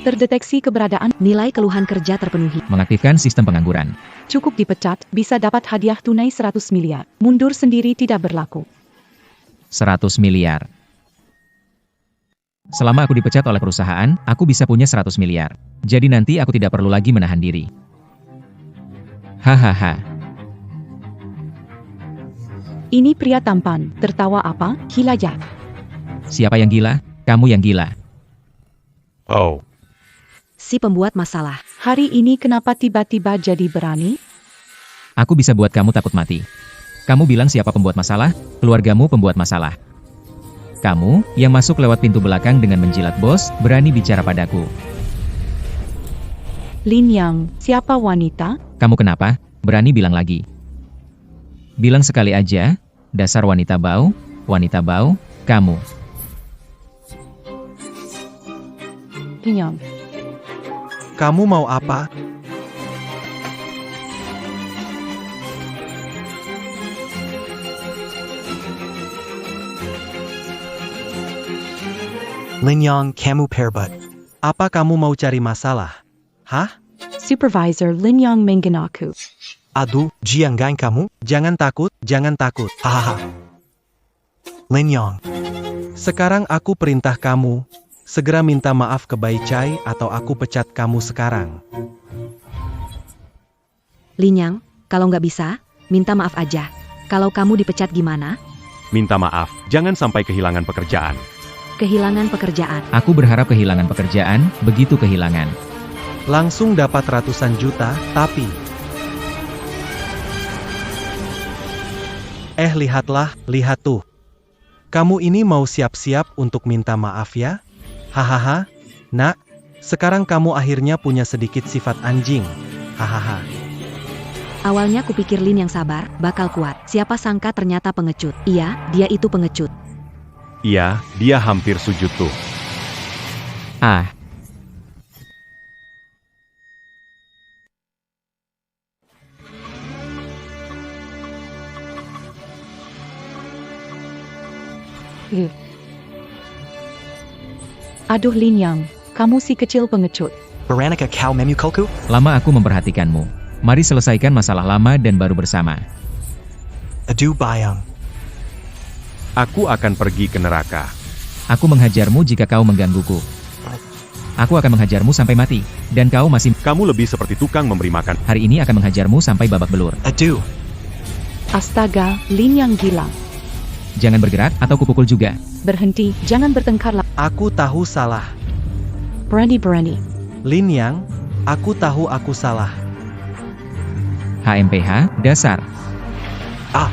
Terdeteksi keberadaan, Nilai keluhan kerja terpenuhi. Mengaktifkan sistem pengangguran. cukup dipecat, bisa dapat hadiah tunai 100 miliar. Mundur sendiri tidak berlaku. 100 miliar. Selama aku dipecat oleh perusahaan, aku bisa punya 100 miliar. Jadi nanti aku tidak perlu lagi menahan diri. Hahaha. Ini pria tampan, tertawa apa? Gila ya. Siapa yang gila? Kamu yang gila. Oh, Si pembuat masalah. Hari ini kenapa tiba-tiba jadi berani? Aku bisa buat kamu takut mati. Kamu bilang siapa pembuat masalah? Keluargamu pembuat masalah. Kamu, yang masuk lewat pintu belakang dengan menjilat bos, berani bicara padaku. Lin Yang, siapa wanita? Kamu kenapa? Berani bilang lagi. Bilang sekali aja, dasar wanita bau, kamu. Lin Yang, Kamu mau apa? Lin Yang, kamu perbut. Apa kamu mau cari masalah? Hah? Supervisor Lin Yang mengenaku. Aduh, jianggan kamu, jangan takut, hahaha. Lin Yang, sekarang aku perintah kamu, segera minta maaf ke Bai Chai atau aku pecat kamu sekarang. Lin Yang, kalau nggak bisa, minta maaf aja. Kalau kamu dipecat gimana? minta maaf, jangan sampai kehilangan pekerjaan. Kehilangan pekerjaan. Aku berharap kehilangan pekerjaan, begitu kehilangan. Langsung dapat ratusan juta, tapi... lihat tuh. Kamu ini mau siap-siap untuk minta maaf ya? Hahaha, nak, sekarang kamu akhirnya punya sedikit sifat anjing. Hahaha. Awalnya kupikir Lin yang sabar, bakal kuat. Siapa sangka ternyata pengecut. Iya, dia itu pengecut. Iya, dia hampir sujud tuh. Ah, Aduh Lin Yang, kamu si kecil pengecut. Veronica kau memukulku? lama aku memperhatikanmu. Mari selesaikan masalah lama dan baru bersama. Aduh bayang. Aku akan pergi ke neraka. Aku menghajarmu jika kau menggangguku. Aku akan menghajarmu sampai mati. Dan kau masih... Kamu lebih seperti tukang memberi makan. Hari ini akan menghajarmu sampai babak belur. Aduh. Astaga, Lin Yang gila. Jangan bergerak atau kupukul juga. Berhenti, jangan bertengkar lah. Aku tahu salah. Berani. Lin Yang, aku tahu aku salah. HMPH, dasar. Ah.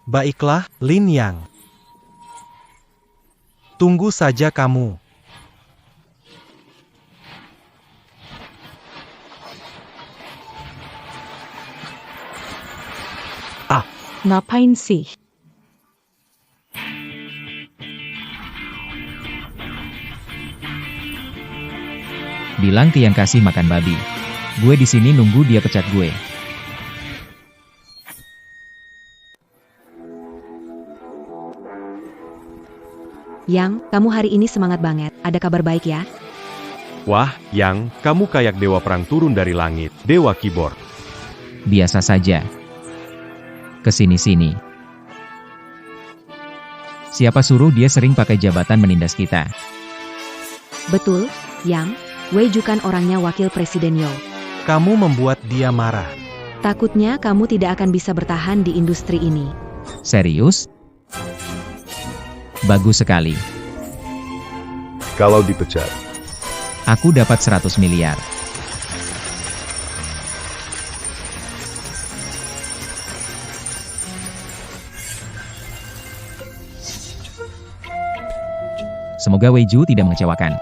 Baiklah, Lin Yang. Tunggu saja kamu. Ngapain sih? Bilang ke yang kasih makan babi. Gue di sini nunggu dia pecat gue. Yang, kamu hari ini semangat banget. Ada kabar baik ya? Wah, Yang, kamu kayak dewa perang turun dari langit, dewa keyboard. Biasa saja. Kesini-sini. Siapa suruh dia sering pakai jabatan menindas kita? Betul, Yang. Wei Ju kan orangnya wakil presiden Yo. Kamu membuat dia marah. Takutnya kamu tidak akan bisa bertahan di industri ini. Serius? Bagus sekali. Kalau dipecat, Aku dapat 100 miliar. Semoga Wei Ju tidak mengecewakan.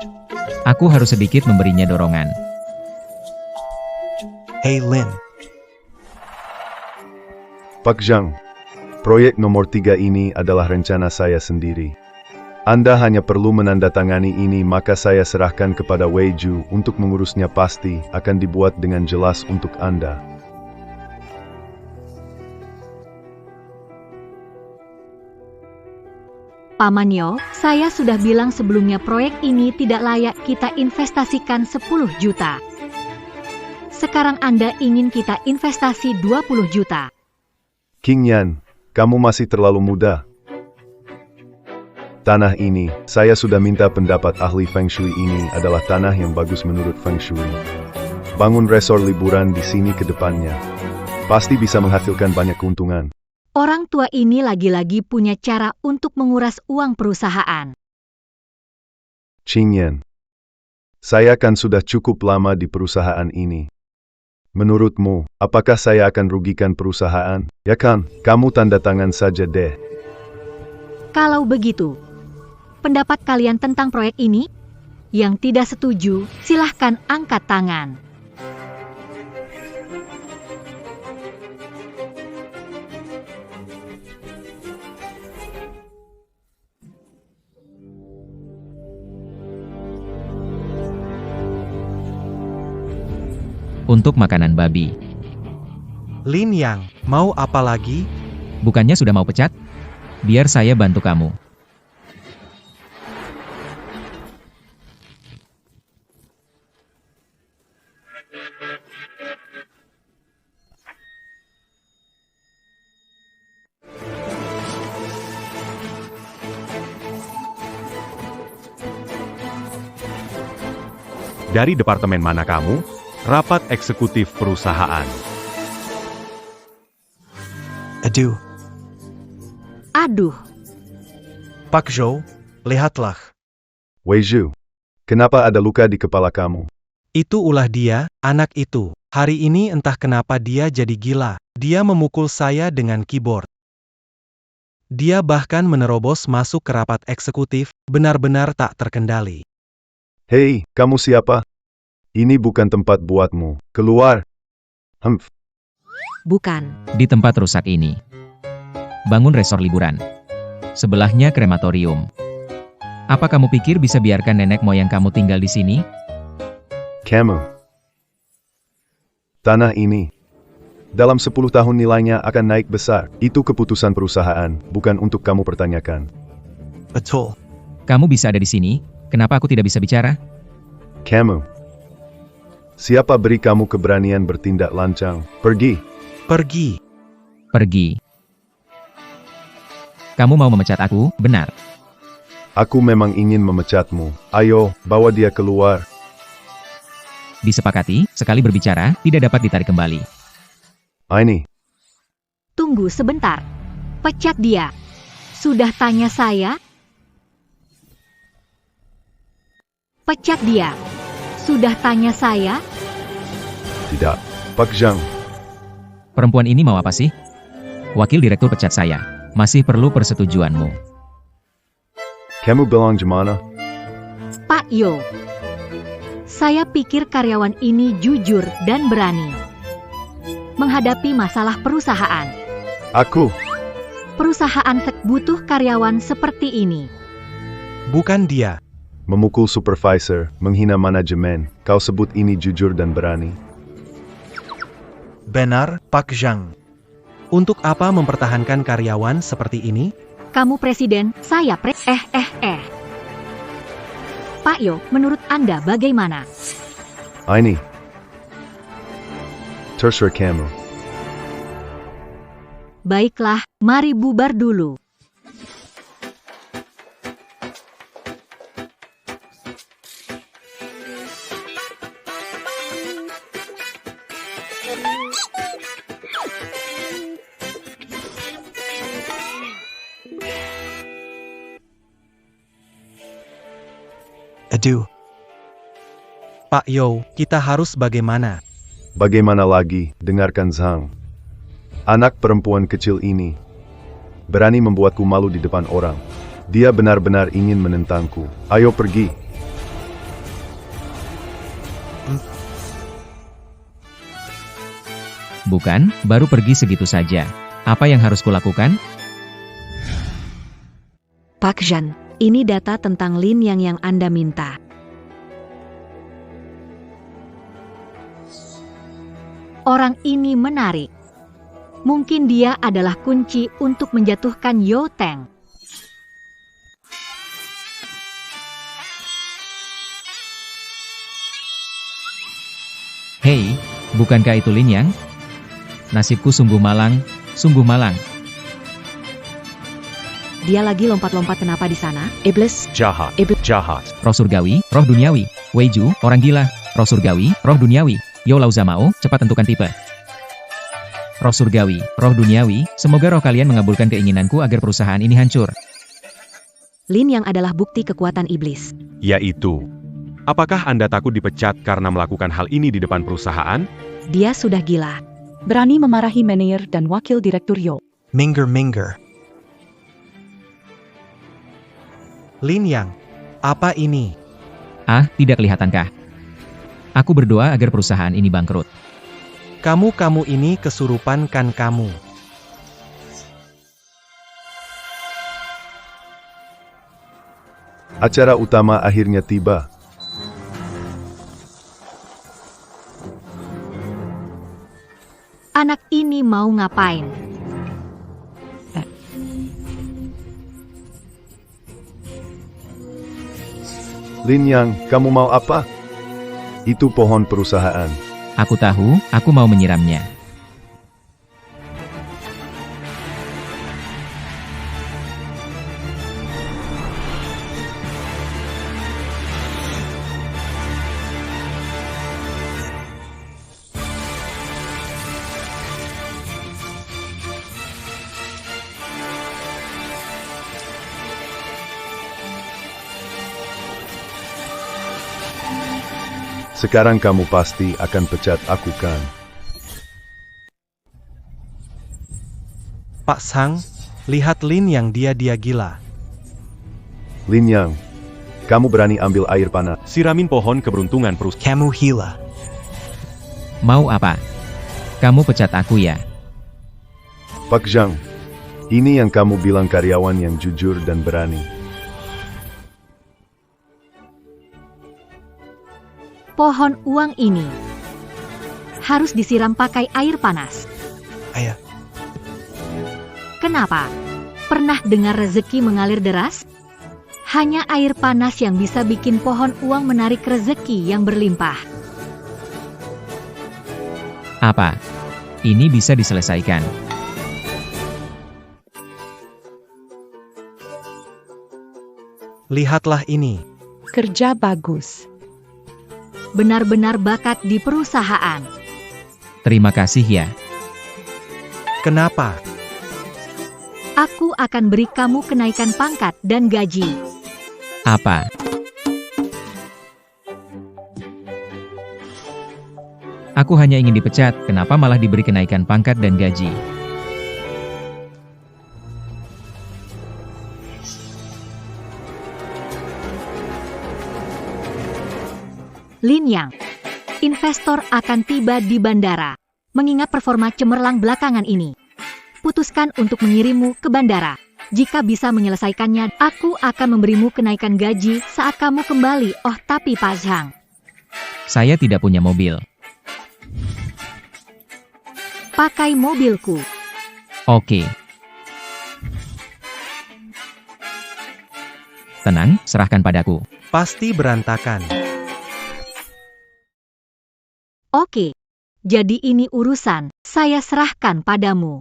Aku harus sedikit memberinya dorongan. Hey Lin, Pak Zhang, proyek nomor 3 ini adalah rencana saya sendiri. Anda hanya perlu menandatangani ini maka saya serahkan kepada Wei Ju untuk mengurusnya pasti akan dibuat dengan jelas untuk Anda. Paman Yo, saya sudah bilang sebelumnya proyek ini tidak layak kita investasikan 10 juta. Sekarang Anda ingin kita investasi 20 juta. King Yan, kamu masih terlalu muda. Tanah ini, saya sudah minta pendapat ahli Feng Shui, ini adalah tanah yang bagus menurut Feng Shui. Bangun resort liburan di sini ke depannya. Pasti bisa menghasilkan banyak keuntungan. Orang tua ini lagi-lagi punya cara untuk menguras uang perusahaan. Qing Yan, saya kan sudah cukup lama di perusahaan ini. Menurutmu, apakah saya akan rugikan perusahaan? Ya kan, kamu tanda tangan saja deh. Kalau begitu, pendapat kalian tentang proyek ini? Yang tidak setuju, silahkan angkat tangan. Untuk makanan babi. Lin Yang, mau apa lagi? Bukannya sudah mau pecat? Biar saya bantu kamu. Dari departemen mana kamu? Rapat eksekutif perusahaan. Aduh, Aduh, Pak Zhou, lihatlah. Wei Zhu, kenapa ada luka di kepala kamu? Itu ulah dia, anak itu. Hari ini entah kenapa dia jadi gila. Dia memukul saya dengan keyboard. Dia bahkan menerobos masuk ke rapat eksekutif, benar-benar tak terkendali. Hei, kamu siapa? Ini bukan tempat buatmu. Keluar. Humph. bukan. Di tempat rusak ini. Bangun resort liburan. Sebelahnya krematorium. Apa kamu pikir bisa biarkan nenek moyang kamu tinggal di sini? Kamu. Tanah ini. Dalam 10 tahun nilainya akan naik besar. Itu keputusan perusahaan, bukan untuk kamu pertanyakan. Betul. Kamu bisa ada di sini, kenapa aku tidak bisa bicara? Kamu. Siapa beri kamu keberanian bertindak lancang? Pergi. Pergi. Pergi. Kamu mau memecat aku, benar? Aku memang ingin memecatmu. Ayo, bawa dia keluar. Disepakati, sekali berbicara, tidak dapat ditarik kembali. Aini. Tunggu sebentar. Pecat dia. Sudah tanya saya? Pecat dia. Sudah tanya saya? Tidak. Pak Zhang. Perempuan ini mau apa sih? Wakil direktur pecat saya. Masih perlu persetujuanmu. Kamu bilang gimana? Pak Yo. Saya pikir karyawan ini jujur dan berani menghadapi masalah perusahaan. Aku. Perusahaan butuh karyawan seperti ini. Bukan dia. Memukul supervisor, menghina manajemen. Kau sebut ini jujur dan berani? Benar, Pak Zhang. Untuk apa mempertahankan karyawan seperti ini? Kamu presiden, saya Pak Yo, menurut Anda bagaimana? Aini. Terserah kamu. Baiklah, mari bubar dulu. Aduh. Pak Yo, kita harus bagaimana? Bagaimana lagi, dengarkan Zhang. Anak perempuan kecil ini berani membuatku malu di depan orang. Dia benar-benar ingin menentangku. Ayo pergi. Bukan, baru pergi segitu saja. Apa yang harus kulakukan? Pak Zhan, ini data tentang Lin yang Anda minta. Orang ini menarik. Mungkin dia adalah kunci untuk menjatuhkan Yo Teng. Hei, bukankah itu Lin Yang? Nasibku sungguh malang, sungguh malang. Dia lagi lompat-lompat kenapa di sana? Iblis, Jahat, jahat. Roh surgawi, roh duniawi. Weiju, orang gila. Roh surgawi, roh duniawi. Yo Lau Zamao, cepat tentukan tipe. Roh surgawi, roh duniawi, semoga roh kalian mengabulkan keinginanku agar perusahaan ini hancur. Lin Yang adalah bukti kekuatan iblis. Yaitu, apakah Anda takut dipecat karena melakukan hal ini di depan perusahaan? Dia sudah gila. berani memarahi manajer dan wakil direktur Yo. Minger. Lin Yang, apa ini? Ah, tidak kelihatankah? Aku berdoa agar perusahaan ini bangkrut. Kamu ini kesurupan kan kamu? Acara utama akhirnya tiba. Anak ini mau ngapain? Lin Yang, kamu mau apa? Itu pohon perusahaan. Aku tahu, aku mau menyiramnya. Sekarang kamu pasti akan pecat aku kan? Pak Sang, lihat Lin Yang dia gila. Lin Yang, kamu berani ambil air panas? Siramin pohon keberuntungan perusahaan. Kamu gila. Mau apa? Kamu pecat aku ya? Pak Zhang, ini yang kamu bilang karyawan yang jujur dan berani. Pohon uang ini harus disiram pakai air panas. Ayah, Kenapa? Pernah dengar rezeki mengalir deras? Hanya air panas yang bisa bikin pohon uang menarik rezeki yang berlimpah. Apa? Ini bisa diselesaikan. lihatlah ini. Kerja bagus. Benar-benar bakat di perusahaan. Terima kasih ya. Kenapa? Aku akan beri kamu kenaikan pangkat dan gaji. Apa? Aku hanya ingin dipecat, kenapa malah diberi kenaikan pangkat dan gaji? Lin Yang, investor akan tiba di bandara. Mengingat performa cemerlang belakangan ini, putuskan untuk mengirimmu ke bandara. Jika bisa menyelesaikannya, aku akan memberimu kenaikan gaji saat kamu kembali. Oh, tapi Pak Zhang, Saya tidak punya mobil. pakai mobilku. Oke. Tenang, serahkan padaku. Pasti berantakan. Oke, jadi ini urusan, saya serahkan padamu.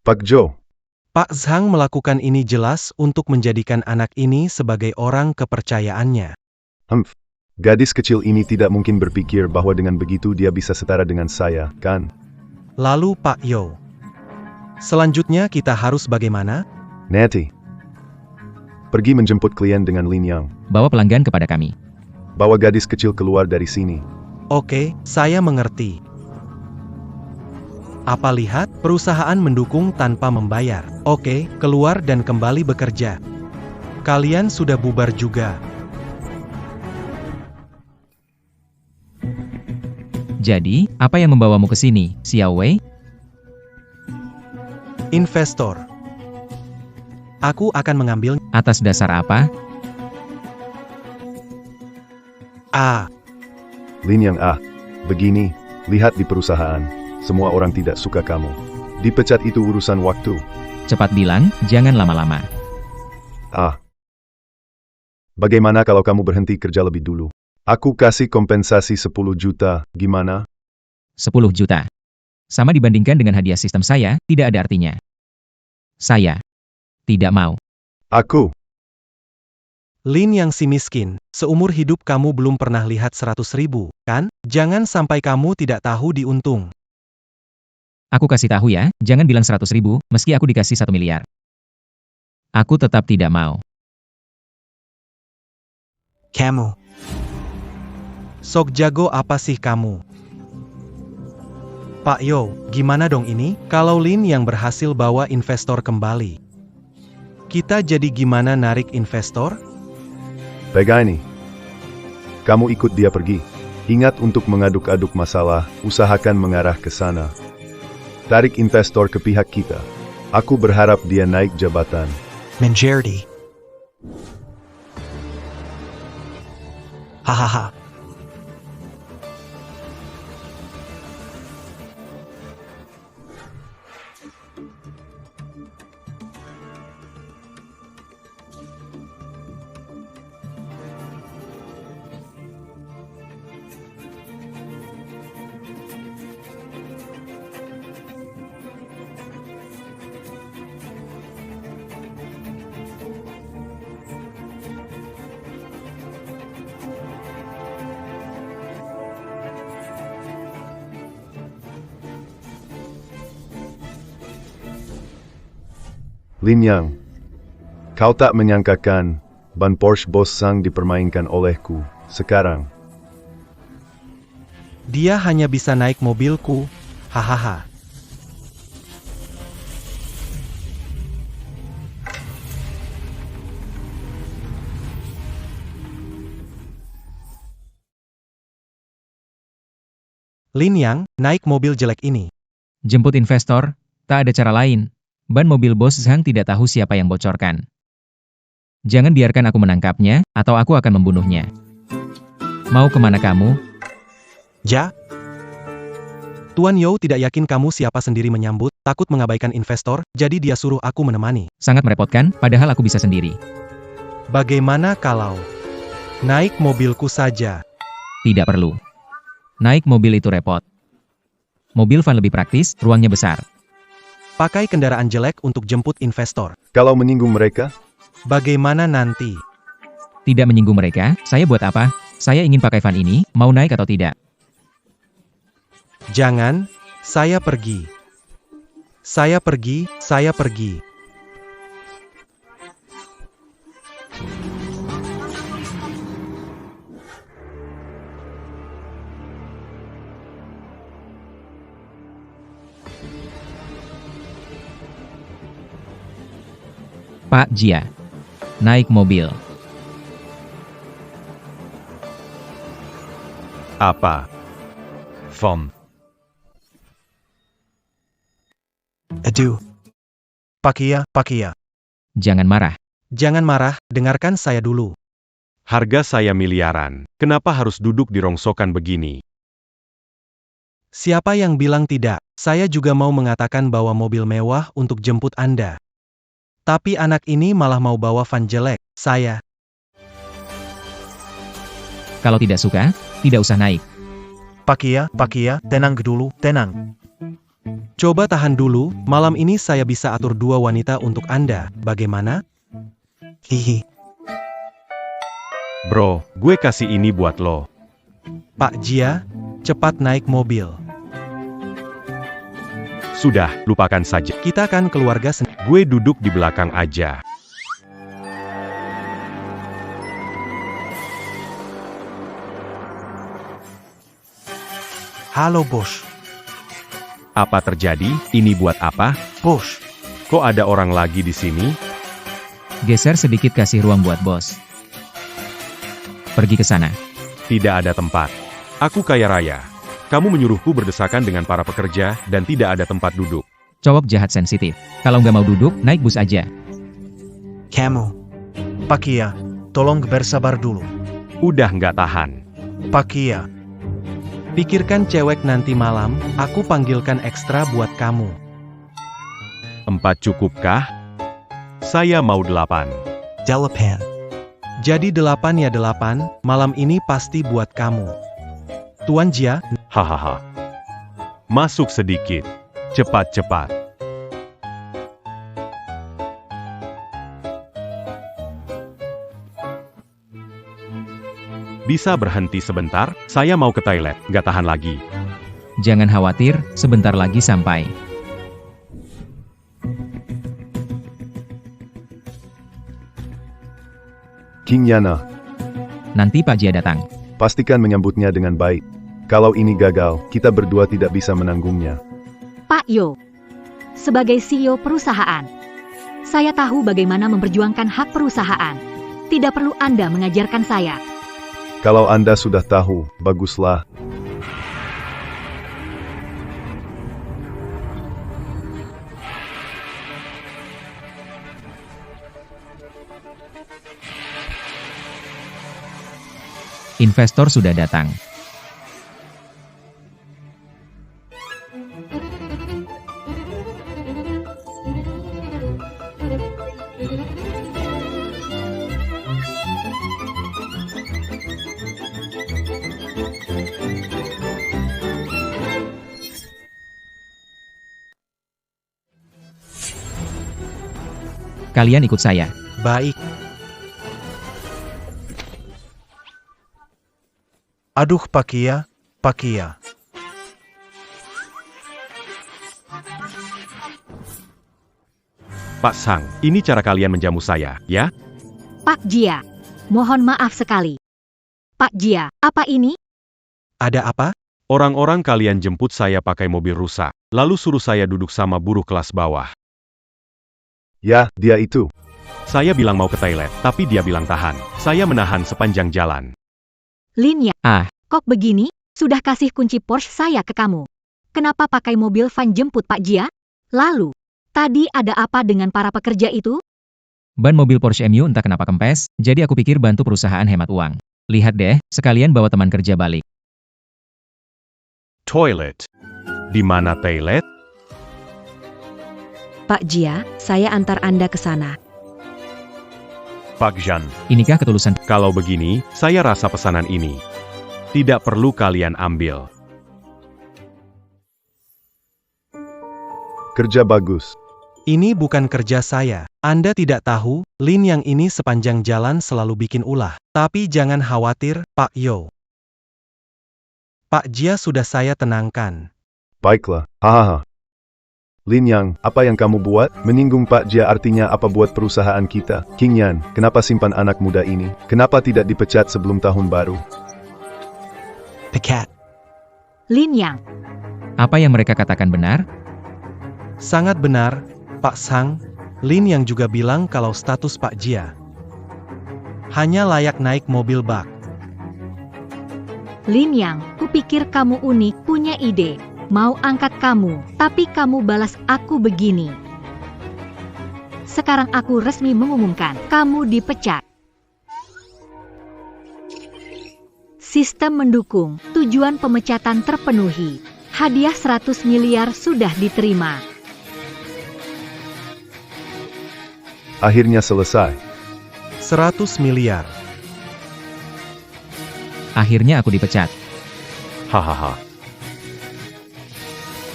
Pak Zhou, Pak Zhang melakukan ini jelas untuk menjadikan anak ini sebagai orang kepercayaannya. gadis kecil ini tidak mungkin berpikir bahwa dengan begitu dia bisa setara dengan saya, kan? Lalu Pak Yo. Selanjutnya kita harus bagaimana? Nanti. Pergi menjemput klien dengan Lin Yang. Bawa pelanggan kepada kami. Bawa gadis kecil keluar dari sini. Oke, saya mengerti. Apa lihat, perusahaan mendukung tanpa membayar. Oke, keluar dan kembali bekerja. Kalian sudah bubar juga. Jadi, apa yang membawamu ke sini, Xiao Wei? Investor. Aku akan mengambil Atas dasar apa? Lin Yang begini, lihat di perusahaan. Semua orang tidak suka kamu. Dipecat itu urusan waktu. Cepat bilang, jangan lama-lama. Bagaimana kalau kamu berhenti kerja lebih dulu? Aku kasih kompensasi 10 juta, gimana? 10 juta. Sama dibandingkan dengan hadiah sistem saya, tidak ada artinya. Saya tidak mau. Aku. Lin yang si miskin, seumur hidup kamu belum pernah lihat 100.000, kan? Jangan sampai kamu tidak tahu diuntung. Aku kasih tahu ya, jangan bilang 100.000, meski aku dikasih 1 miliar. Aku tetap tidak mau. Kamu. Sok jago apa sih kamu? Pak Yo, gimana dong ini? Kalau Lin yang berhasil bawa investor kembali, kita jadi gimana narik investor? Pegang ini. Kamu ikut dia pergi. Ingat untuk mengaduk-aduk masalah, usahakan mengarah ke sana. Tarik investor ke pihak kita. Aku berharap dia naik jabatan. Menjadi. Hahaha. Lin Yang, kau tak menyangkakan ban Porsche Bossang dipermainkan olehku sekarang. Dia hanya bisa naik mobilku. Hahaha. Lin Yang, naik mobil jelek ini. Jemput investor, tak ada cara lain. Ban mobil bos Zhang tidak tahu siapa yang bocorkan. Jangan biarkan aku menangkapnya, atau aku akan membunuhnya. Mau kemana kamu? Ja? Tuan Yo tidak yakin kamu siapa sendiri menyambut, takut mengabaikan investor, jadi dia suruh aku menemani. Sangat merepotkan, padahal aku bisa sendiri. Bagaimana kalau naik mobilku saja? Tidak perlu. Naik mobil itu repot. Mobil van lebih praktis, ruangnya besar. Pakai kendaraan jelek untuk jemput investor. Kalau menyinggung mereka, Bagaimana nanti? Tidak menyinggung mereka, saya buat apa? Saya ingin pakai van ini, mau naik atau tidak? Jangan, saya pergi. Saya pergi, saya pergi. Pak Jia. Naik mobil. Apa? Vom. Aduh. Pakia. Jangan marah. Jangan marah, dengarkan saya dulu. Harga saya miliaran. Kenapa harus duduk di rongsokan begini? Siapa yang bilang tidak? Saya juga mau mengatakan bawa mobil mewah untuk jemput Anda. Tapi anak ini malah mau bawa van jelek. Saya. Kalau tidak suka, tidak usah naik. Pakia, tenang dulu, tenang. Coba tahan dulu, malam ini saya bisa atur 2 wanita untuk Anda, bagaimana? Hihi. Bro, gue kasih ini buat lo. Pak Jia, cepat naik mobil. Sudah, lupakan saja. Kita kan keluarga sendiri. Gue duduk di belakang aja. Halo bos. Apa terjadi? Ini buat apa? Bos. Kok ada orang lagi di sini? Geser sedikit kasih ruang buat bos. Pergi ke sana. Tidak ada tempat. Aku kaya raya. Kamu menyuruhku berdesakan dengan para pekerja, dan tidak ada tempat duduk. Cowok jahat sensitif. Kalau nggak mau duduk, naik bus aja. Kamu. Pakia, tolong bersabar dulu. Udah nggak tahan. Pakia. Pikirkan cewek nanti malam, aku panggilkan ekstra buat kamu. 4 cukupkah? Saya mau 8. Jalapan. Jadi 8 ya 8, malam ini pasti buat kamu. Tuan Jia, Hahaha. Masuk sedikit. Cepat-cepat. Bisa berhenti sebentar? Saya mau ke toilet, nggak tahan lagi. Jangan khawatir, sebentar lagi sampai. King Yana, Nanti Pak Jia datang. pastikan menyambutnya dengan baik. Kalau ini gagal, kita berdua tidak bisa menanggungnya. Pak Yo, sebagai CEO perusahaan, saya tahu bagaimana memperjuangkan hak perusahaan. Tidak perlu Anda mengajarkan saya. Kalau Anda sudah tahu, baguslah. Investor sudah datang. Kalian ikut saya. baik. Aduh Pakia, Pakia. Pak Sang, ini cara kalian menjamu saya, ya? Pak Jia, mohon maaf sekali. Pak Jia, apa ini? Ada apa? Orang-orang kalian jemput saya pakai mobil rusak, lalu suruh saya duduk sama buruh kelas bawah. Ya, dia itu. Saya bilang mau ke toilet, tapi dia bilang tahan. Saya menahan sepanjang jalan. Lin Ya, Ah, kok begini? Sudah kasih kunci Porsche saya ke kamu. Kenapa pakai mobil van jemput Pak Jia? Lalu, tadi ada apa dengan para pekerja itu? ban mobil Porsche MU entah kenapa kempes, jadi aku pikir bantu perusahaan hemat uang. Lihat deh, sekalian bawa teman kerja balik. Toilet. Di mana toilet? Pak Jia, saya antar Anda ke sana. Pak Jean, Inikah ketulusan? kalau begini, saya rasa pesanan ini tidak perlu kalian ambil. Kerja bagus. Ini bukan kerja saya. Anda tidak tahu, Lin yang ini sepanjang jalan selalu bikin ulah. Tapi jangan khawatir, Pak Yo. Pak Jia sudah saya tenangkan. Baiklah. Hahaha. Lin Yang, apa yang kamu buat? Menyinggung Pak Jia artinya apa buat perusahaan kita? King Yan, kenapa simpan anak muda ini? Kenapa tidak dipecat sebelum tahun baru? Pecat. Lin Yang, Apa yang mereka katakan benar? Sangat benar, Pak Sang. Lin yang juga bilang kalau status Pak Jia hanya layak naik mobil bak. Lin Yang, kupikir kamu unik, punya ide. Mau angkat kamu, tapi kamu balas aku begini. Sekarang aku resmi mengumumkan, kamu dipecat. Sistem mendukung, tujuan pemecatan terpenuhi. Hadiah 100 miliar sudah diterima. Akhirnya selesai. 100 miliar. Akhirnya aku dipecat. Hahaha.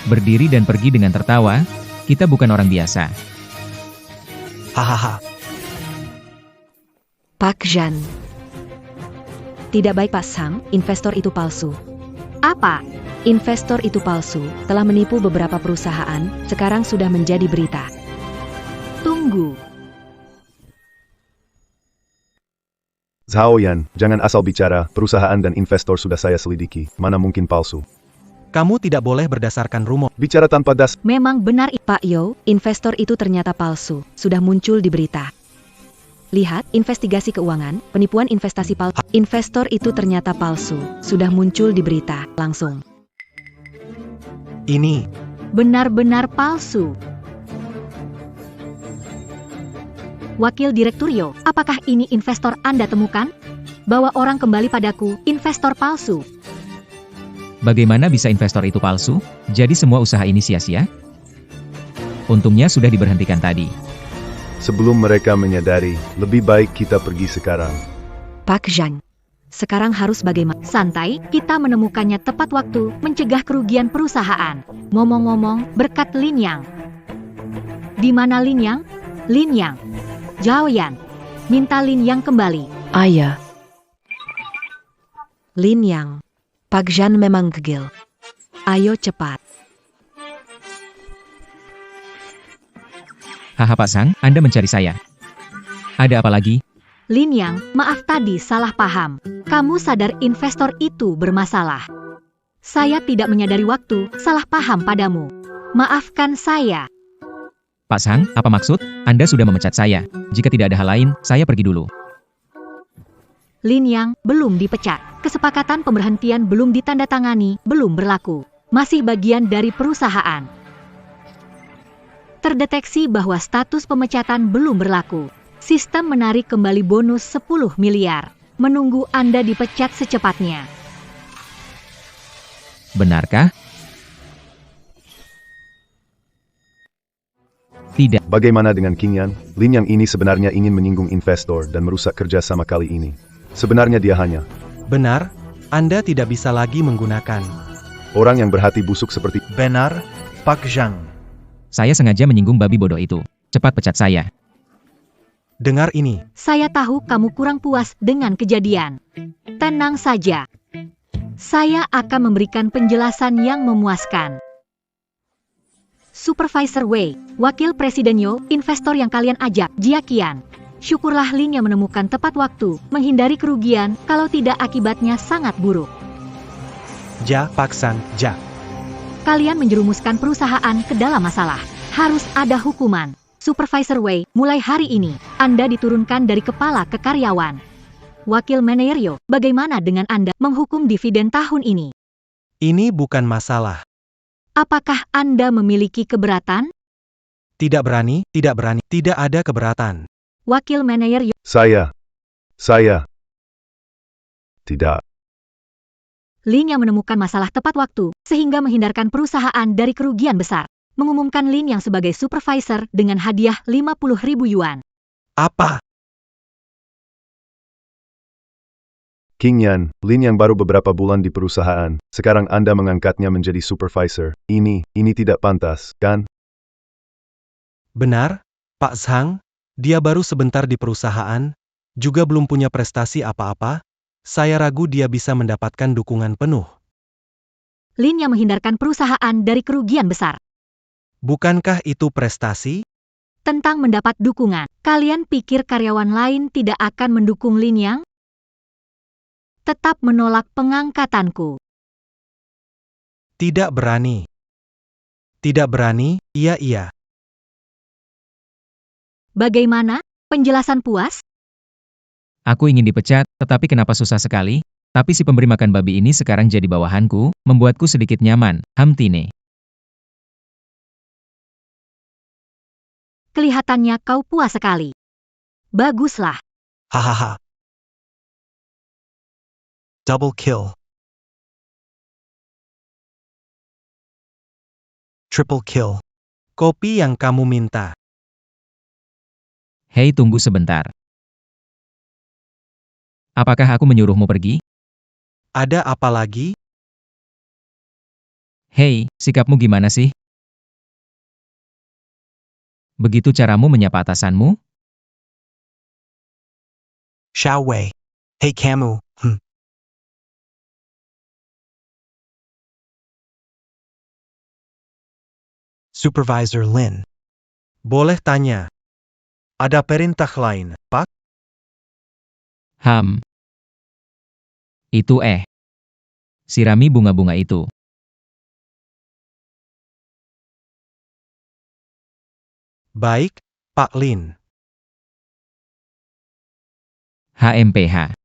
Berdiri dan pergi dengan tertawa, kita bukan orang biasa. Hahaha. Pak Jean. Tidak baik Pak Sang, investor itu palsu. Apa? Investor itu palsu, telah menipu beberapa perusahaan, sekarang sudah menjadi berita. Tunggu. Zhao Yan, jangan asal bicara, perusahaan dan investor sudah saya selidiki, mana mungkin palsu. Kamu tidak boleh berdasarkan rumor. Bicara tanpa dasar. Memang benar. Pak Yo, investor itu ternyata palsu, sudah muncul di berita. Lihat, investigasi keuangan, penipuan investasi palsu. Investor itu ternyata palsu, sudah muncul di berita, langsung. Ini, Benar-benar palsu. Wakil Direktur Yo, apakah ini investor Anda temukan? Bawa orang kembali padaku, investor palsu. Bagaimana bisa investor itu palsu? Jadi semua usaha ini sia-sia? Untungnya sudah diberhentikan tadi. Sebelum mereka menyadari, lebih baik kita pergi sekarang. Pak Zhang. Sekarang harus bagaimana? Santai, kita menemukannya tepat waktu, mencegah kerugian perusahaan. Ngomong-ngomong, berkat Lin Yang. Di mana Lin Yang? Lin Yang. Zhao Yan. Minta Lin Yang kembali. Ayah. Lin Yang. Pak Zhang memang gegil. Ayo cepat. Haha Pak Sang, Anda mencari saya. Ada apa lagi? Lin Yang, maaf tadi salah paham. Kamu sadar investor itu bermasalah. Saya tidak menyadari waktu, salah paham padamu. Maafkan saya. Pak Sang, apa maksud? Anda sudah memecat saya. Jika tidak ada hal lain, saya pergi dulu. Lin Yang belum dipecat. Kesepakatan pemberhentian belum ditandatangani, belum berlaku. Masih bagian dari perusahaan. Terdeteksi bahwa status pemecatan belum berlaku. Sistem menarik kembali bonus 10 miliar. Menunggu Anda dipecat secepatnya. Benarkah? Tidak. Bagaimana dengan King Yan? Lin Yang ini sebenarnya ingin menyinggung investor dan merusak kerjasama kali ini. Sebenarnya dia hanya Benar, Anda tidak bisa lagi menggunakan. orang yang berhati busuk seperti Benar, Pak Zhang. Saya sengaja menyinggung babi bodoh itu. Cepat pecat saya. Dengar ini. Saya tahu kamu kurang puas dengan kejadian. Tenang saja. Saya akan memberikan penjelasan yang memuaskan. Supervisor Wei, Wakil Presiden Yo, investor yang kalian ajak, Jia Qian. Syukurlah Lin yang menemukan tepat waktu, menghindari kerugian, kalau tidak akibatnya sangat buruk. Ja, Pak Sang, Ja. Kalian menjerumuskan perusahaan ke dalam masalah. Harus ada hukuman. Supervisor Wei, mulai hari ini, Anda diturunkan dari kepala ke karyawan. Wakil Manajer Yo, bagaimana dengan Anda menghukum dividen tahun ini? Ini bukan masalah. Apakah Anda memiliki keberatan? Tidak berani, tidak ada keberatan. Wakil Manajer Yo, saya. Tidak. Lin yang menemukan masalah tepat waktu, sehingga menghindarkan perusahaan dari kerugian besar. Mengumumkan Lin yang sebagai supervisor dengan hadiah 50.000 yuan. Apa? King Yan, Lin yang baru beberapa bulan di perusahaan, sekarang Anda mengangkatnya menjadi supervisor. Ini tidak pantas, kan? Benar, Pak Zhang. Dia baru sebentar di perusahaan, juga belum punya prestasi apa-apa. Saya ragu dia bisa mendapatkan dukungan penuh. Lin yang menghindarkan perusahaan dari kerugian besar. Bukankah itu prestasi? Tentang mendapat dukungan, kalian pikir karyawan lain tidak akan mendukung Lin Yang? Tetap menolak pengangkatanku. Tidak berani. Tidak berani, iya. Bagaimana? Penjelasan puas? Aku ingin dipecat, tetapi kenapa susah sekali? Tapi si pemberi makan babi ini sekarang jadi bawahanku, membuatku sedikit nyaman. Hamtine. Kelihatannya kau puas sekali. Baguslah. Hahaha. Double kill. Triple kill. Kopi yang kamu minta. Hei, tunggu sebentar. Apakah aku menyuruhmu pergi? Ada apa lagi? Hei, sikapmu gimana sih? Begitu caramu menyapa atasanmu? Xiao Wei. Hey kamu. Supervisor Lin. Boleh tanya. Ada perintah lain, Pak? Itu sirami bunga-bunga itu. Baik, Pak Lin. HMPH.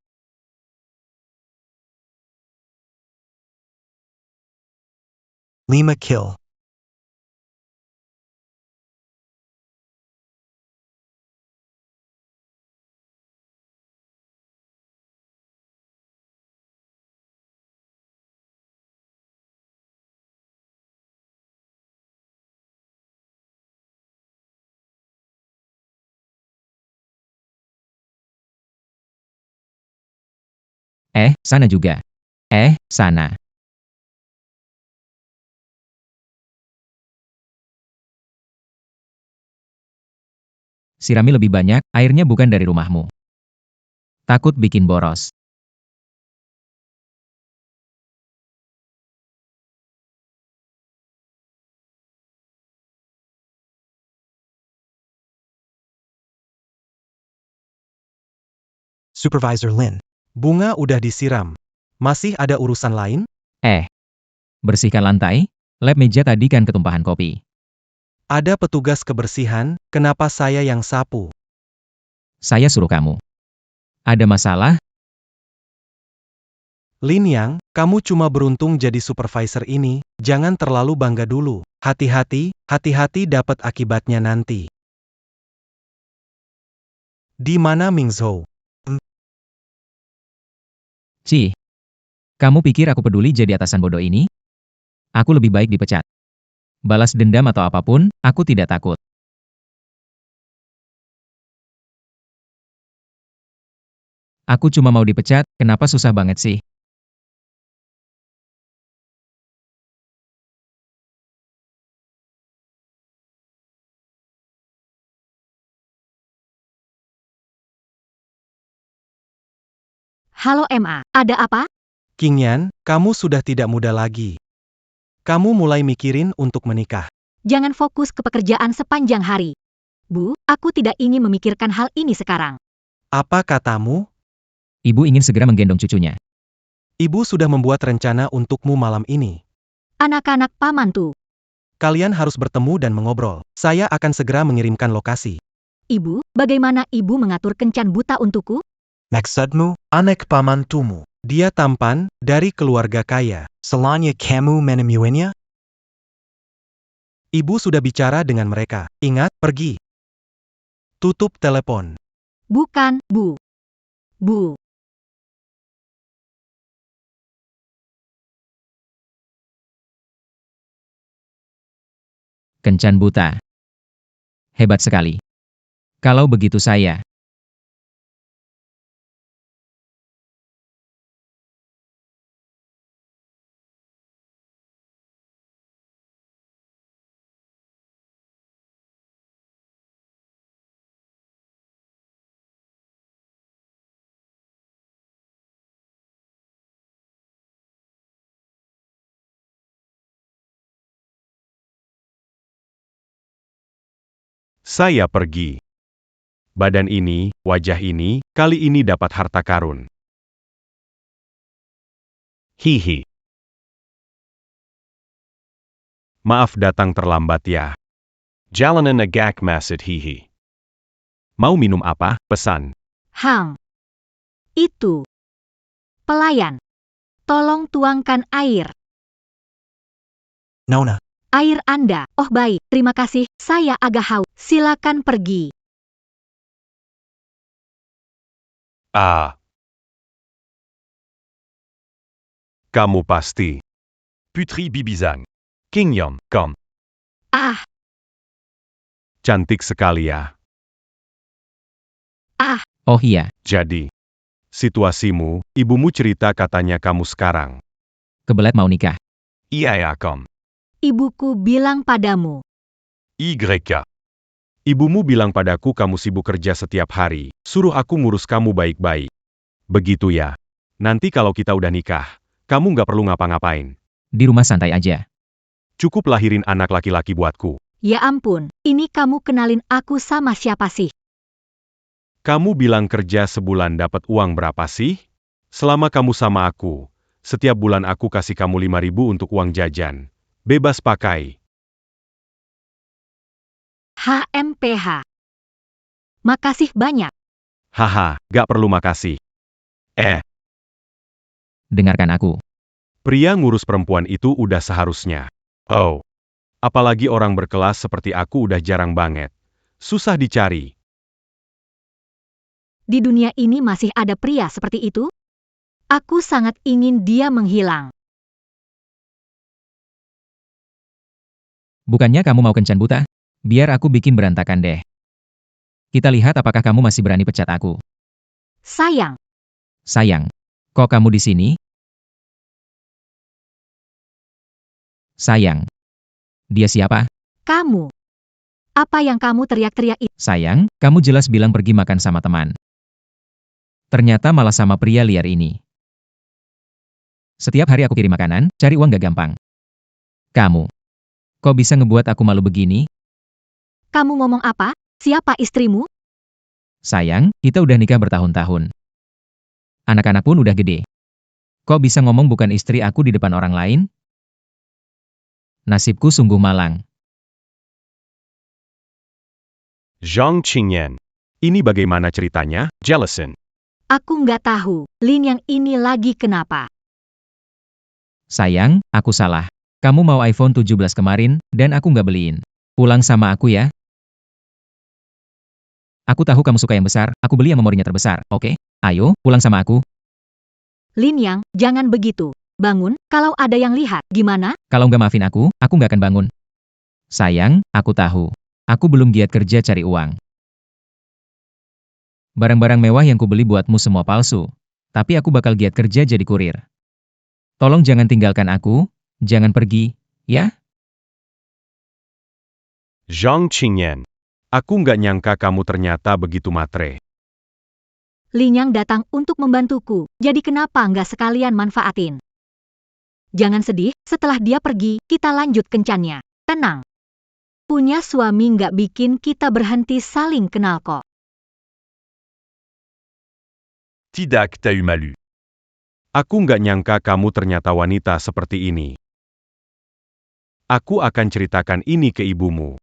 Lima kill. Sana juga. Sana. Sirami lebih banyak, airnya bukan dari rumahmu. Takut bikin boros. Supervisor Lin. Bunga udah disiram. Masih ada urusan lain? Bersihkan lantai, lap meja tadi kan ketumpahan kopi. Ada petugas kebersihan, kenapa saya yang sapu? Saya suruh kamu. Ada masalah? Lin Yang, kamu cuma beruntung jadi supervisor ini, jangan terlalu bangga dulu. Hati-hati dapat akibatnya nanti. Di mana Ming Zhou? Kamu pikir aku peduli jadi atasan bodoh ini? Aku lebih baik dipecat. Balas dendam atau apapun, aku tidak takut. Aku cuma mau dipecat, kenapa susah banget sih? Halo MA, ada apa? King Yan, kamu sudah tidak muda lagi. Kamu mulai mikirin untuk menikah. Jangan fokus ke pekerjaan sepanjang hari. Bu, aku tidak ingin memikirkan hal ini sekarang. Apa katamu? Ibu ingin segera menggendong cucunya. Ibu sudah membuat rencana untukmu malam ini. Anak-anak pamantu. Kalian harus bertemu dan mengobrol. Saya akan segera mengirimkan lokasi. Ibu, bagaimana ibu mengatur kencan buta untukku? Maksudmu, anak pamantumu. Dia tampan, dari keluarga kaya. Selanya kamu menemuinya? Ibu sudah bicara dengan mereka. Ingat, pergi. Tutup telepon. Bukan, Bu. Bu. Kencan buta. Hebat sekali. Kalau begitu saya. Saya pergi. Badan ini, wajah ini, kali ini dapat harta karun. Hihi. Maaf datang terlambat ya. Jalanan agak macet hihi. Mau minum apa? Pesan. Hang. Itu. Pelayan. Tolong tuangkan air. Nona. Air Anda. Oh baik, terima kasih. Saya agak haus. Silakan pergi. Kamu pasti. Putri Bibizang. King Yon, kom. Cantik sekali ya. Oh iya, Jadi, situasimu, ibumu cerita katanya kamu sekarang. kebelet mau nikah. Iya ya kom. Ibuku bilang padamu. YK. Ibumu bilang padaku kamu sibuk kerja setiap hari, suruh aku ngurus kamu baik-baik. Begitu ya. Nanti kalau kita udah nikah, kamu nggak perlu ngapa-ngapain. Di rumah santai aja. Cukup lahirin anak laki-laki buatku. Ya ampun, ini kamu kenalin aku sama siapa sih? Kamu bilang kerja sebulan dapat uang berapa sih? Selama kamu sama aku, setiap bulan aku kasih kamu 5.000 untuk uang jajan. Bebas pakai. HMPH. Makasih banyak. Haha, gak perlu makasih. Dengarkan aku. Pria ngurus perempuan itu udah seharusnya. Oh. Apalagi orang berkelas seperti aku udah jarang banget. Susah dicari. Di dunia ini masih ada pria seperti itu? Aku sangat ingin dia menghilang. Bukannya kamu mau kencan buta? Biar aku bikin berantakan deh. Kita lihat apakah kamu masih berani pecat aku. Sayang, Sayang. Kok kamu di sini? Sayang. Dia siapa? Kamu. Apa yang kamu teriak-teriak itu? Sayang, kamu jelas bilang pergi makan sama teman. Ternyata malah sama pria liar ini. Setiap hari aku kirim makanan, cari uang gak gampang. Kamu. Kok bisa ngebuat aku malu begini? Kamu ngomong apa? Siapa istrimu? Sayang, kita udah nikah bertahun-tahun. Anak-anak pun udah gede. Kok bisa ngomong bukan istri aku di depan orang lain? Nasibku sungguh malang. Zhang Qingyan. Ini bagaimana ceritanya, Jelasin? Aku nggak tahu, Lin yang ini lagi kenapa. Sayang, aku salah. Kamu mau iPhone 17 kemarin, dan aku nggak beliin. Pulang sama aku ya. Aku tahu kamu suka yang besar, aku beli yang memorinya terbesar, oke? Ayo, pulang sama aku. Lin Yang, jangan begitu. Bangun, kalau ada yang lihat, gimana? Kalau nggak maafin aku nggak akan bangun. Sayang, aku tahu. Aku belum giat kerja cari uang. Barang-barang mewah yang kubeli buatmu semua palsu. Tapi aku bakal giat kerja jadi kurir. Tolong jangan tinggalkan aku, jangan pergi, ya? Zhang Qingyan. Aku nggak nyangka kamu ternyata begitu matre. Lin Yang datang untuk membantuku, jadi kenapa nggak sekalian manfaatin? Jangan sedih, setelah dia pergi, kita lanjut kencannya. Tenang. Punya suami nggak bikin kita berhenti saling kenal kok. Tidak, t'as eu malu. Aku nggak nyangka kamu ternyata wanita seperti ini. Aku akan ceritakan ini ke ibumu.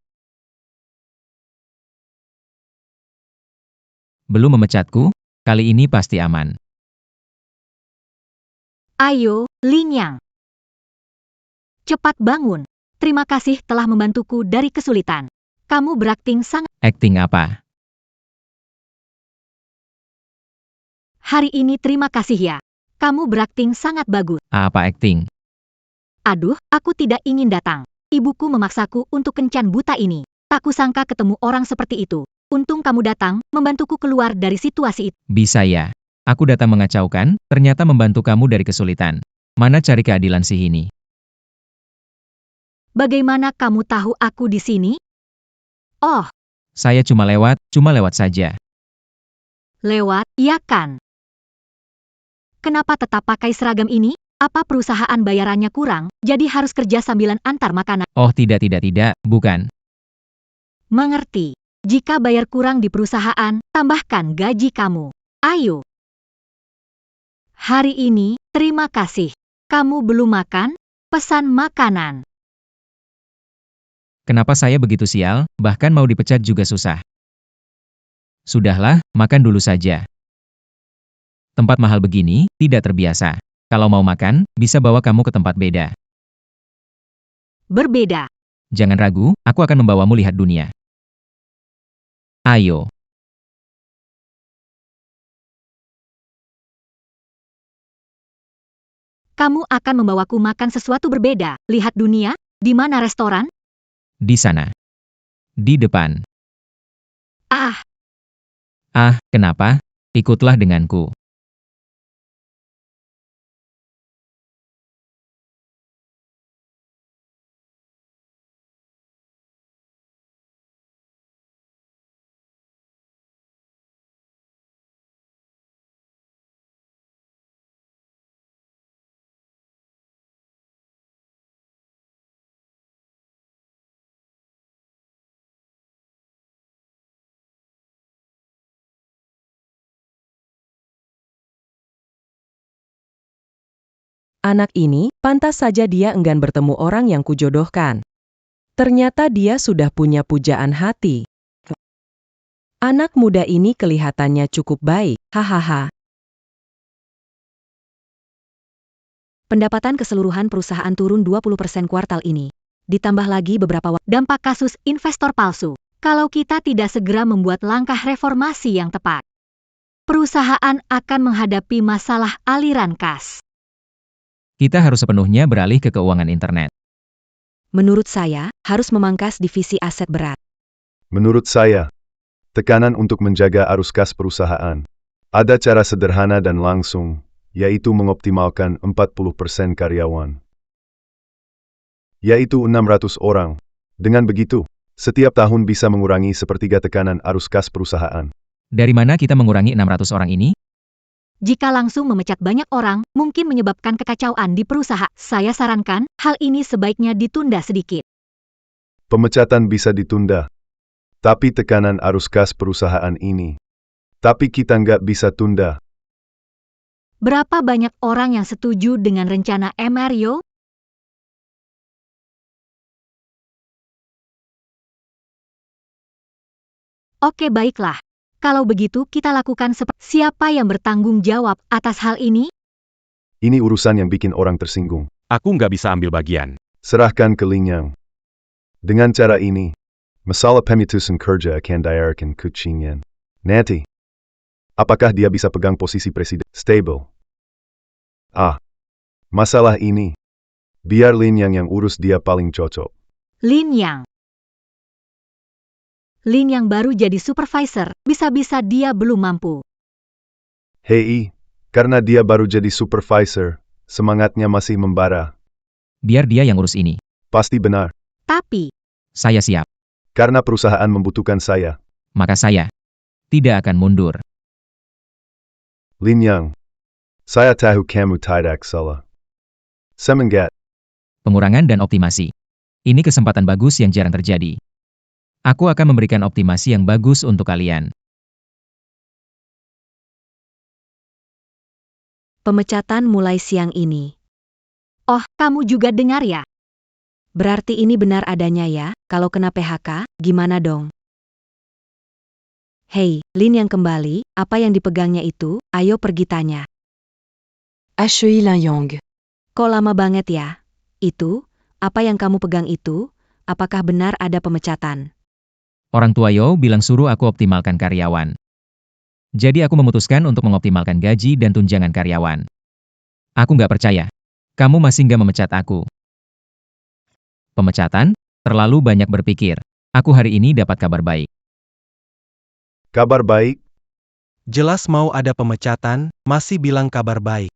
Belum memecatku? Kali ini pasti aman. Ayo, Lin Yang. Cepat bangun. Terima kasih telah membantuku dari kesulitan. Kamu berakting sangat. Acting apa? Hari ini terima kasih ya. Kamu berakting sangat bagus. Apa acting? Aduh, aku tidak ingin datang. Ibuku memaksaku untuk kencan buta ini. Tak kusangka ketemu orang seperti itu. Untung kamu datang, membantuku keluar dari situasi itu. Bisa ya. Aku datang mengacaukan, ternyata membantu kamu dari kesulitan. Mana cari keadilan sih ini? Bagaimana kamu tahu aku di sini? Oh, Saya cuma lewat saja. lewat, ya kan? Kenapa tetap pakai seragam ini? Apa perusahaan bayarannya kurang, jadi harus kerja sambilan antar makanan? Oh tidak, bukan. Mengerti. Jika bayar kurang di perusahaan, tambahkan gaji kamu. Ayo. Hari ini, terima kasih. Kamu belum makan? Pesan makanan. Kenapa saya begitu sial, bahkan mau dipecat juga susah. Sudahlah, makan dulu saja. Tempat mahal begini, tidak terbiasa. Kalau mau makan, bisa bawa kamu ke tempat beda. Berbeda. Jangan ragu, aku akan membawamu lihat dunia. Ayo. Kamu akan membawaku makan sesuatu berbeda. Lihat dunia? Di mana restoran? Di sana. Di depan. Ah, Kenapa? Ikutlah denganku. Anak ini, pantas saja dia enggan bertemu orang yang kujodohkan. Ternyata dia sudah punya pujaan hati. Anak muda ini kelihatannya cukup baik, hahaha. Pendapatan keseluruhan perusahaan turun 20% kuartal ini. Ditambah lagi beberapa dampak kasus investor palsu. Kalau kita tidak segera membuat langkah reformasi yang tepat, perusahaan akan menghadapi masalah aliran kas. Kita harus sepenuhnya beralih ke keuangan internet. Menurut saya, harus memangkas divisi aset berat. Menurut saya, tekanan untuk menjaga arus kas perusahaan. Ada cara sederhana dan langsung, yaitu mengoptimalkan 40% karyawan. Yaitu 600 orang. Dengan begitu, setiap tahun bisa mengurangi sepertiga tekanan arus kas perusahaan. Dari mana kita mengurangi 600 orang ini? Jika langsung memecat banyak orang, mungkin menyebabkan kekacauan di perusahaan. Saya sarankan, hal ini sebaiknya ditunda sedikit. Pemecatan bisa ditunda. Tapi tekanan arus kas perusahaan ini. Tapi kita nggak bisa tunda. Berapa banyak orang yang setuju dengan rencana Mario? Oke, baiklah. Kalau begitu kita lakukan siapa yang bertanggung jawab atas hal ini? Ini urusan yang bikin orang tersinggung. Aku nggak bisa ambil bagian. Serahkan ke Lin Yang. Dengan cara ini, masalah pemutusan kerja akan diarahkan ke Qin Yan. Nanti, apakah dia bisa pegang posisi presiden stable? Masalah ini, biar Lin Yang urus, dia paling cocok. Lin Yang. Lin Yang baru jadi supervisor, bisa-bisa dia belum mampu. Hei, karena dia baru jadi supervisor, semangatnya masih membara. Biar dia yang urus ini. Pasti benar. Tapi, Saya siap. Karena perusahaan membutuhkan saya. Maka saya tidak akan mundur. Lin Yang, saya tahu kamu tidak salah. Semangat. Pengurangan dan optimasi. Ini kesempatan bagus yang jarang terjadi. Aku akan memberikan optimasi yang bagus untuk kalian. Pemecatan mulai siang ini. oh, kamu juga dengar ya? Berarti ini benar adanya ya, kalau kena PHK, gimana dong? Hei, Lin Yang kembali, apa yang dipegangnya itu, ayo pergi tanya. HEI Lin Yang. Kok lama banget ya? Itu, apa yang kamu pegang itu, apakah benar ada pemecatan? Orang tua Yo bilang suruh aku optimalkan karyawan. Jadi aku memutuskan untuk mengoptimalkan gaji dan tunjangan karyawan. Aku nggak percaya. Kamu masih nggak memecat aku. Pemecatan? Terlalu banyak berpikir. Aku hari ini dapat kabar baik. Kabar baik? Jelas mau ada pemecatan, masih bilang kabar baik.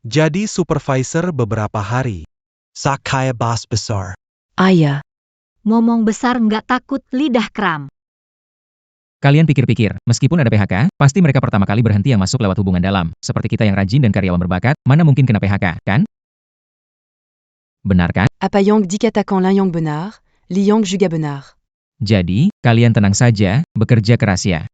Jadi supervisor beberapa hari. Sakaya bos besar. Ayah. Ngomong besar nggak takut lidah kram. Kalian pikir-pikir, meskipun ada PHK, pasti mereka pertama kali berhenti yang masuk lewat hubungan dalam, seperti kita yang rajin dan karyawan berbakat, mana mungkin kena PHK, kan? Benar kan? Apa Yang dit qu'attaquant Lin Yang benar, Li Yang juga benar. Jadi, kalian tenang saja, bekerja keras ya.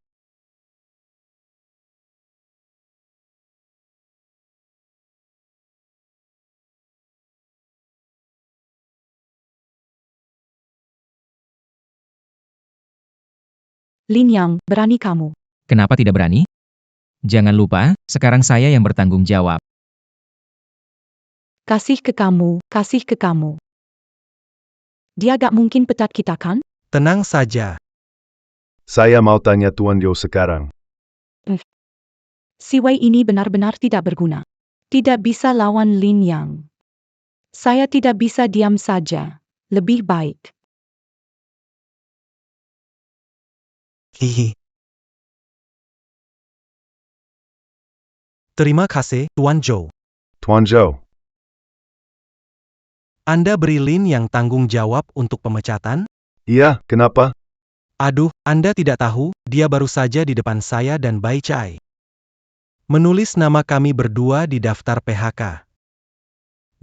Lin Yang, berani kamu. Kenapa tidak berani? Jangan lupa, sekarang saya yang bertanggung jawab. Kasih ke kamu, kasih ke kamu. Dia gak mungkin pecat kita kan? Tenang saja. Saya mau tanya Tuan Yo sekarang. Si Wei ini benar-benar tidak berguna. Tidak bisa lawan Lin Yang. Saya tidak bisa diam saja. Lebih baik. Hihi. Terima kasih, Tuan Zhou. Tuan Zhou, Anda beri Lin Yang tanggung jawab untuk pemecatan? iya, kenapa? Aduh, Anda tidak tahu, dia baru saja di depan saya dan Bai Chai. Menulis nama kami berdua di daftar PHK.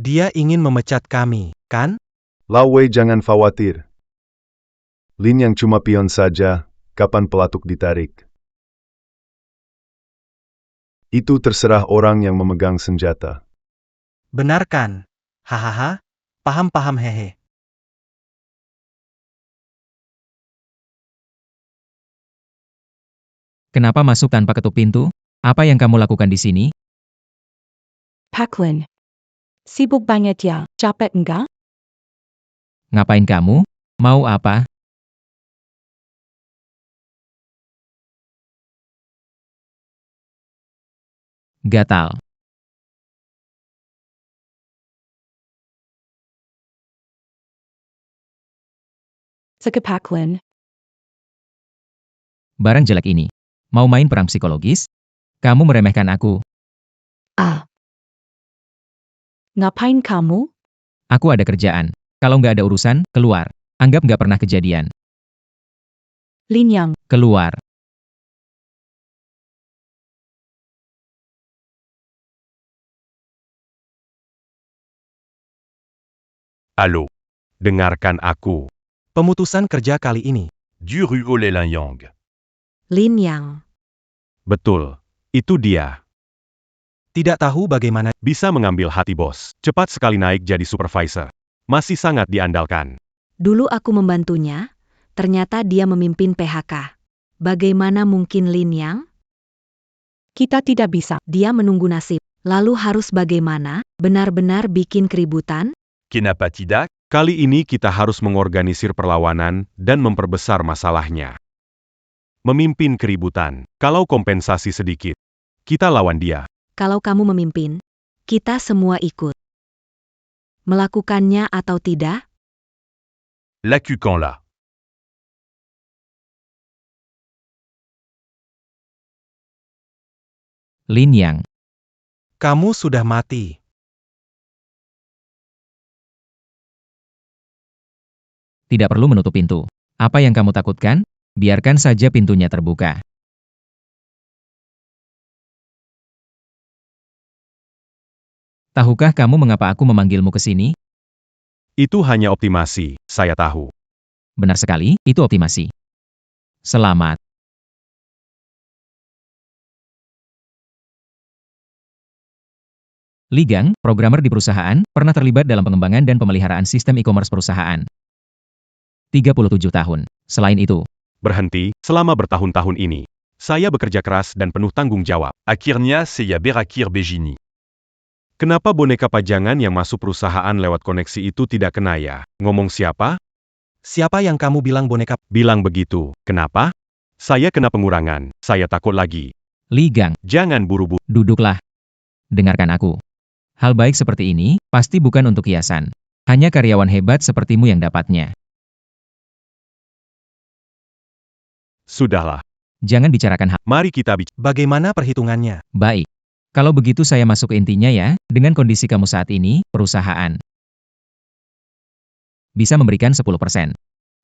Dia ingin memecat kami, kan? Lau Wei jangan khawatir. Lin Yang cuma pion saja, kapan pelatuk ditarik. Itu terserah orang yang memegang senjata. Benar kan? Hahaha, paham-paham hehe. Kenapa masuk tanpa ketuk pintu? Apa yang kamu lakukan di sini? Pak Lin. Sibuk banget ya, capek enggak? Ngapain kamu? Mau apa? Gatal. Seke Pak Lin. Barang jelek ini. Mau main perang psikologis? Kamu meremehkan aku. Ngapain kamu? Aku ada kerjaan. Kalau nggak ada urusan, keluar. Anggap nggak pernah kejadian. Lin Yang, Keluar. Halo. Dengarkan aku. Pemutusan kerja kali ini. Du Ruo Yang. Lin Yang. Betul. Itu dia. Tidak tahu bagaimana. Bisa mengambil hati bos. Cepat sekali naik jadi supervisor. Masih sangat diandalkan. Dulu aku membantunya, ternyata dia memimpin PHK. Bagaimana mungkin Lin Yang? kita tidak bisa. Dia menunggu nasib. Lalu harus bagaimana? Benar-benar bikin keributan? Kenapa tidak? Kali ini kita harus mengorganisir perlawanan dan memperbesar masalahnya. Memimpin keributan. Kalau kompensasi sedikit, kita lawan dia. Kalau kamu memimpin, kita semua ikut. Melakukannya atau tidak? Lakukan-la. Lin Yang. Kamu sudah mati. Tidak perlu menutup pintu. Apa yang kamu takutkan? Biarkan saja pintunya terbuka. Tahukah kamu mengapa aku memanggilmu ke sini? Itu hanya optimasi, saya tahu. Benar sekali, itu optimasi. Selamat. Li Gang, programmer di perusahaan, pernah terlibat dalam pengembangan dan pemeliharaan sistem e-commerce perusahaan. 37 tahun. Selain itu, Berhenti, selama bertahun-tahun ini. Saya bekerja keras dan penuh tanggung jawab. Akhirnya saya berakhir begini. Kenapa boneka pajangan yang masuk perusahaan lewat koneksi itu tidak kena ya? Ngomong siapa? Siapa yang kamu bilang boneka? Bilang begitu. Kenapa? Saya kena pengurangan. Saya takut lagi. Li Gang, Jangan buru-buru. duduklah. Dengarkan aku. Hal baik seperti ini, pasti bukan untuk hiasan. Hanya karyawan hebat sepertimu yang dapatnya. Sudahlah. Jangan bicarakan hal. Mari kita bicara. Bagaimana perhitungannya? Baik. Kalau begitu saya masuk ke intinya ya, dengan kondisi kamu saat ini, perusahaan bisa memberikan 10%.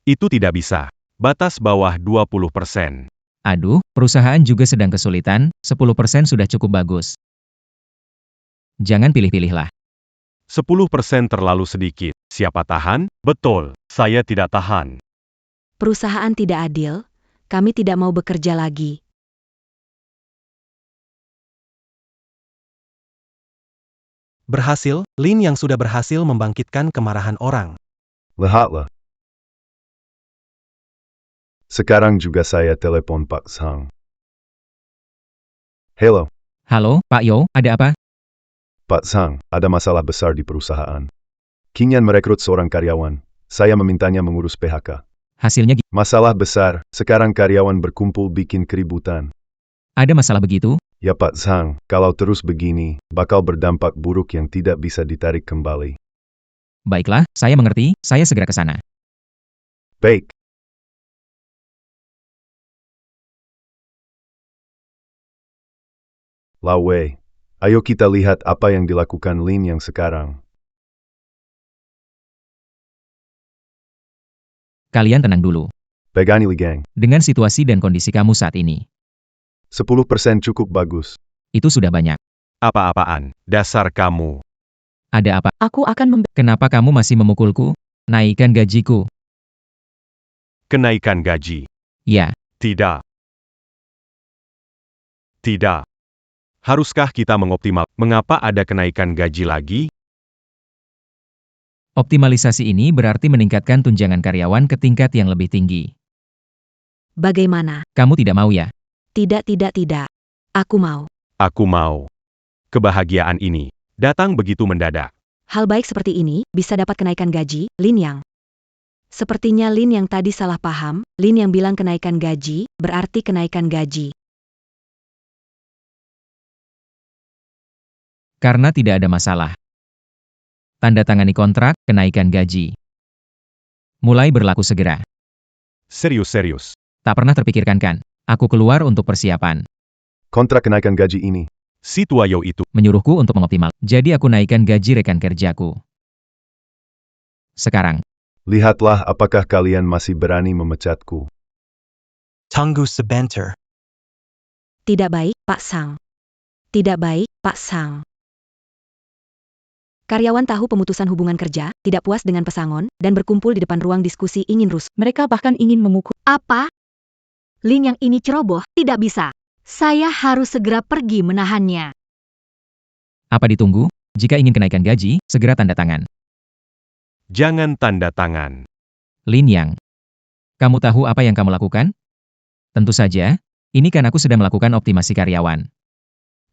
Itu tidak bisa. Batas bawah 20%. Aduh, perusahaan juga sedang kesulitan, 10% sudah cukup bagus. Jangan pilih-pilihlah. 10% terlalu sedikit. Siapa tahan? Betul, saya tidak tahan. Perusahaan tidak adil, kami tidak mau bekerja lagi. Berhasil, Lin yang sudah berhasil membangkitkan kemarahan orang. Lihatlah. Sekarang juga saya telepon Pak Sang. Halo, Halo, Pak Yo, ada apa? Pak Sang, ada masalah besar di perusahaan. Kinyan merekrut seorang karyawan. Saya memintanya mengurus PHK. Hasilnya Masalah besar, sekarang karyawan berkumpul bikin keributan. ada masalah begitu? Ya Pak Sang, kalau terus begini, bakal berdampak buruk yang tidak bisa ditarik kembali. Baiklah, saya mengerti, saya segera ke sana. Baik. Lawe, ayo kita lihat apa yang dilakukan Lin yang sekarang. Kalian tenang dulu. Pegani Li Gang, Dengan situasi dan kondisi kamu saat ini, 10% cukup bagus. itu sudah banyak. Apa-apaan? Dasar kamu. Ada apa? Aku akan Kenapa kamu masih memukulku? Naikkan gajiku. Kenaikan gaji. Ya, Tidak. Tidak. Haruskah kita mengoptimal? Mengapa ada kenaikan gaji lagi? optimalisasi ini berarti meningkatkan tunjangan karyawan ke tingkat yang lebih tinggi. Bagaimana? Kamu tidak mau ya? Tidak. Aku mau. Aku mau. Kebahagiaan ini datang begitu mendadak. Hal baik seperti ini bisa dapat kenaikan gaji, Lin Yang. Sepertinya Lin yang tadi salah paham, Lin yang bilang kenaikan gaji, berarti kenaikan gaji. Karena tidak ada masalah. Tanda tangani kontrak, kenaikan gaji. Mulai berlaku segera. Serius. Tak pernah terpikirkan kan? Aku keluar untuk persiapan. Kontrak kenaikan gaji ini. Si tua Yo itu Menyuruhku untuk mengoptimal. Jadi aku naikkan gaji rekan kerjaku. Sekarang, Lihatlah apakah kalian masih berani memecatku. Tunggu sebentar. Tidak baik, Pak Sang. Tidak baik, Pak Sang. Karyawan tahu pemutusan hubungan kerja, tidak puas dengan pesangon, dan berkumpul di depan ruang diskusi ingin rusuh. Mereka bahkan ingin memukul. Apa? Lin yang ini ceroboh, tidak bisa. Saya harus segera pergi menahannya. apa ditunggu? Jika ingin kenaikan gaji, segera tanda tangan. jangan tanda tangan. Lin Yang. Kamu tahu apa yang kamu lakukan? Tentu saja, ini kan aku sedang melakukan optimasi karyawan.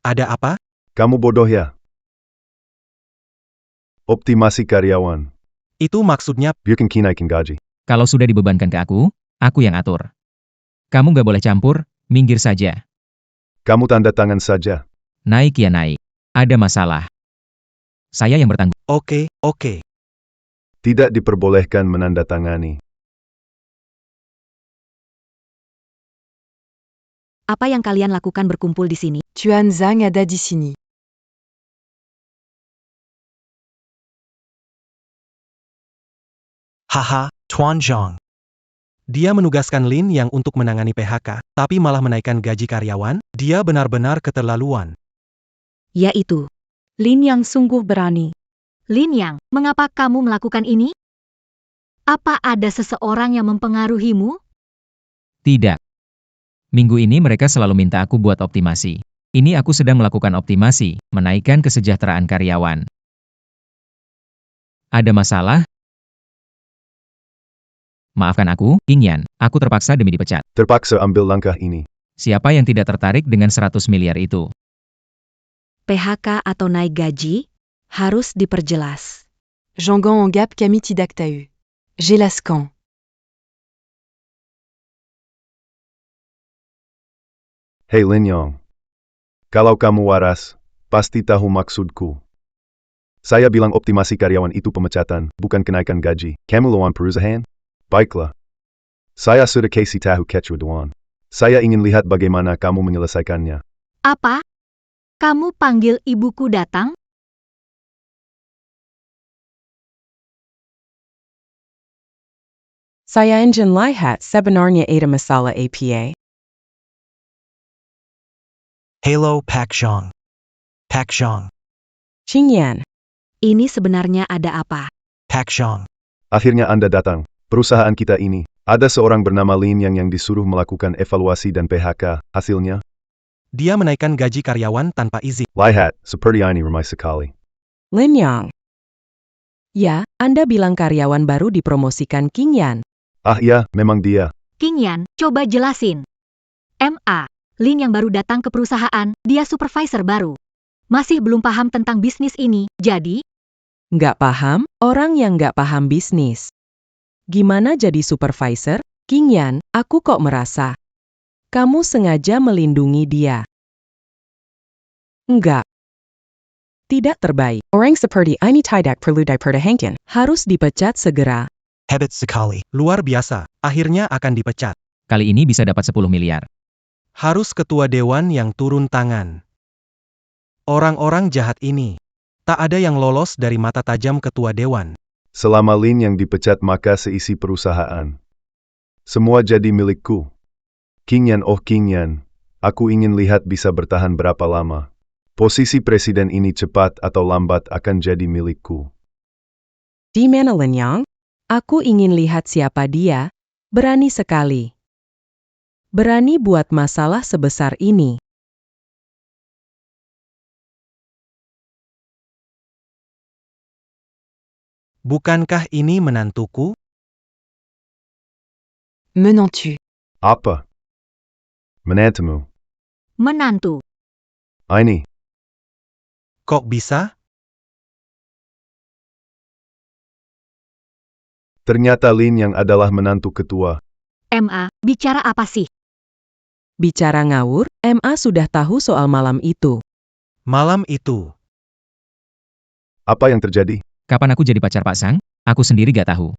Ada apa? Kamu bodoh ya? Optimasi karyawan. Itu maksudnya Bikin kinaikin gaji. Kalau sudah dibebankan ke aku yang atur. Kamu nggak boleh campur, minggir saja. Kamu tanda tangan saja. Naik ya naik. Ada masalah. Saya yang bertanggung. oke. Tidak diperbolehkan menandatangani. Apa yang kalian lakukan berkumpul di sini? Tuan Zhang ada di sini. Haha, Tuan Zhang. Dia menugaskan Lin yang untuk menangani PHK, tapi malah menaikkan gaji karyawan. Dia benar-benar keterlaluan. Yaitu, Lin yang sungguh berani. Lin Yang, mengapa kamu melakukan ini? Apa ada seseorang yang mempengaruhimu? Tidak. Minggu ini mereka selalu minta aku buat optimasi. Ini aku sedang melakukan optimasi, menaikkan kesejahteraan karyawan. Ada masalah? Maafkan aku, King Yan. Aku terpaksa demi dipecat. Terpaksa ambil langkah ini. Siapa yang tidak tertarik dengan 100 miliar itu? PHK atau naik gaji, harus diperjelas. Jean-Gan en gap Camille tidak tahu. Jelaskan. Hei Lin Yang. Kalau kamu waras, pasti tahu maksudku. Saya bilang optimasi karyawan itu pemecatan, bukan kenaikan gaji. Kamu lawan perusahaan? Baiklah. Saya sudah kasih tahu Ketua Dewan. Saya ingin lihat bagaimana kamu menyelesaikannya. Apa? Kamu panggil ibuku datang? Saya ingin lihat sebenarnya ada masalah APA. Hello Pak Zhang. Pak Zhang. Qing Yan. Ini sebenarnya ada apa? Pak Zhang. Akhirnya Anda datang. Perusahaan kita ini, ada seorang bernama Lin yang disuruh melakukan evaluasi dan PHK. Hasilnya, Dia menaikkan gaji karyawan tanpa izin. lihat, seperti ini ramai sekali. Lin Yang. Ya, Anda bilang karyawan baru dipromosikan King Yan. Ah ya, memang dia. King Yan, coba jelasin. MA, Lin yang baru datang ke perusahaan, dia supervisor baru. Masih belum paham tentang bisnis ini, jadi, Nggak paham? Orang yang nggak paham bisnis. Gimana jadi supervisor? King Yan, aku kok merasa kamu sengaja melindungi dia. Enggak. Tidak terbaik. Orang seperti ini tidak perlu dipertahankan. Harus dipecat segera. Hebat sekali. Luar biasa. Akhirnya akan dipecat. Kali ini bisa dapat 10 miliar. Harus ketua dewan yang turun tangan. Orang-orang jahat ini. Tak ada yang lolos dari mata tajam ketua dewan. Selama Lin yang dipecat maka seisi perusahaan. Semua jadi milikku. King Yan, oh King Yan. Aku ingin lihat bisa bertahan berapa lama. Posisi presiden ini cepat atau lambat akan jadi milikku. Di mana Lin Yang? Aku ingin lihat siapa dia. Berani sekali. Berani buat masalah sebesar ini. Bukankah ini menantuku? Menantu. Apa? Menantumu. menantu. Ini. Kok bisa? Ternyata Lin yang adalah menantu ketua. MA, bicara apa sih? Bicara ngawur, MA sudah tahu soal malam itu. Malam itu. Apa yang terjadi? Kapan aku jadi pacar Pak Sang? Aku sendiri gak tahu.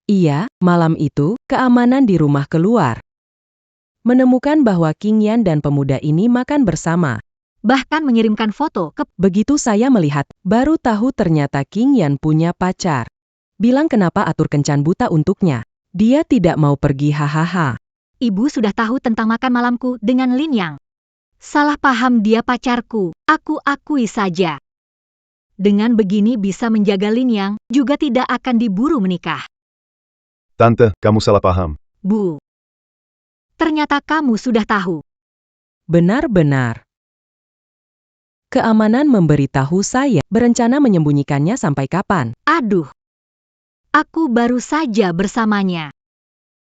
Iya, malam itu, keamanan di rumah keluar. Menemukan bahwa King Yan dan pemuda ini makan bersama. Bahkan mengirimkan foto ke... Begitu saya melihat, baru tahu ternyata King Yan punya pacar. Bilang kenapa atur kencan buta untuknya. Dia tidak mau pergi hahaha. Ibu sudah tahu tentang makan malamku dengan Lin Yang. Salah paham dia pacarku, aku akui saja. Dengan begini bisa menjaga Lin Yang, juga tidak akan diburu menikah. Tante, kamu salah paham. Bu. Ternyata kamu sudah tahu. Benar-benar. Keamanan memberitahu saya berencana menyembunyikannya sampai kapan. Aduh. Aku baru saja bersamanya.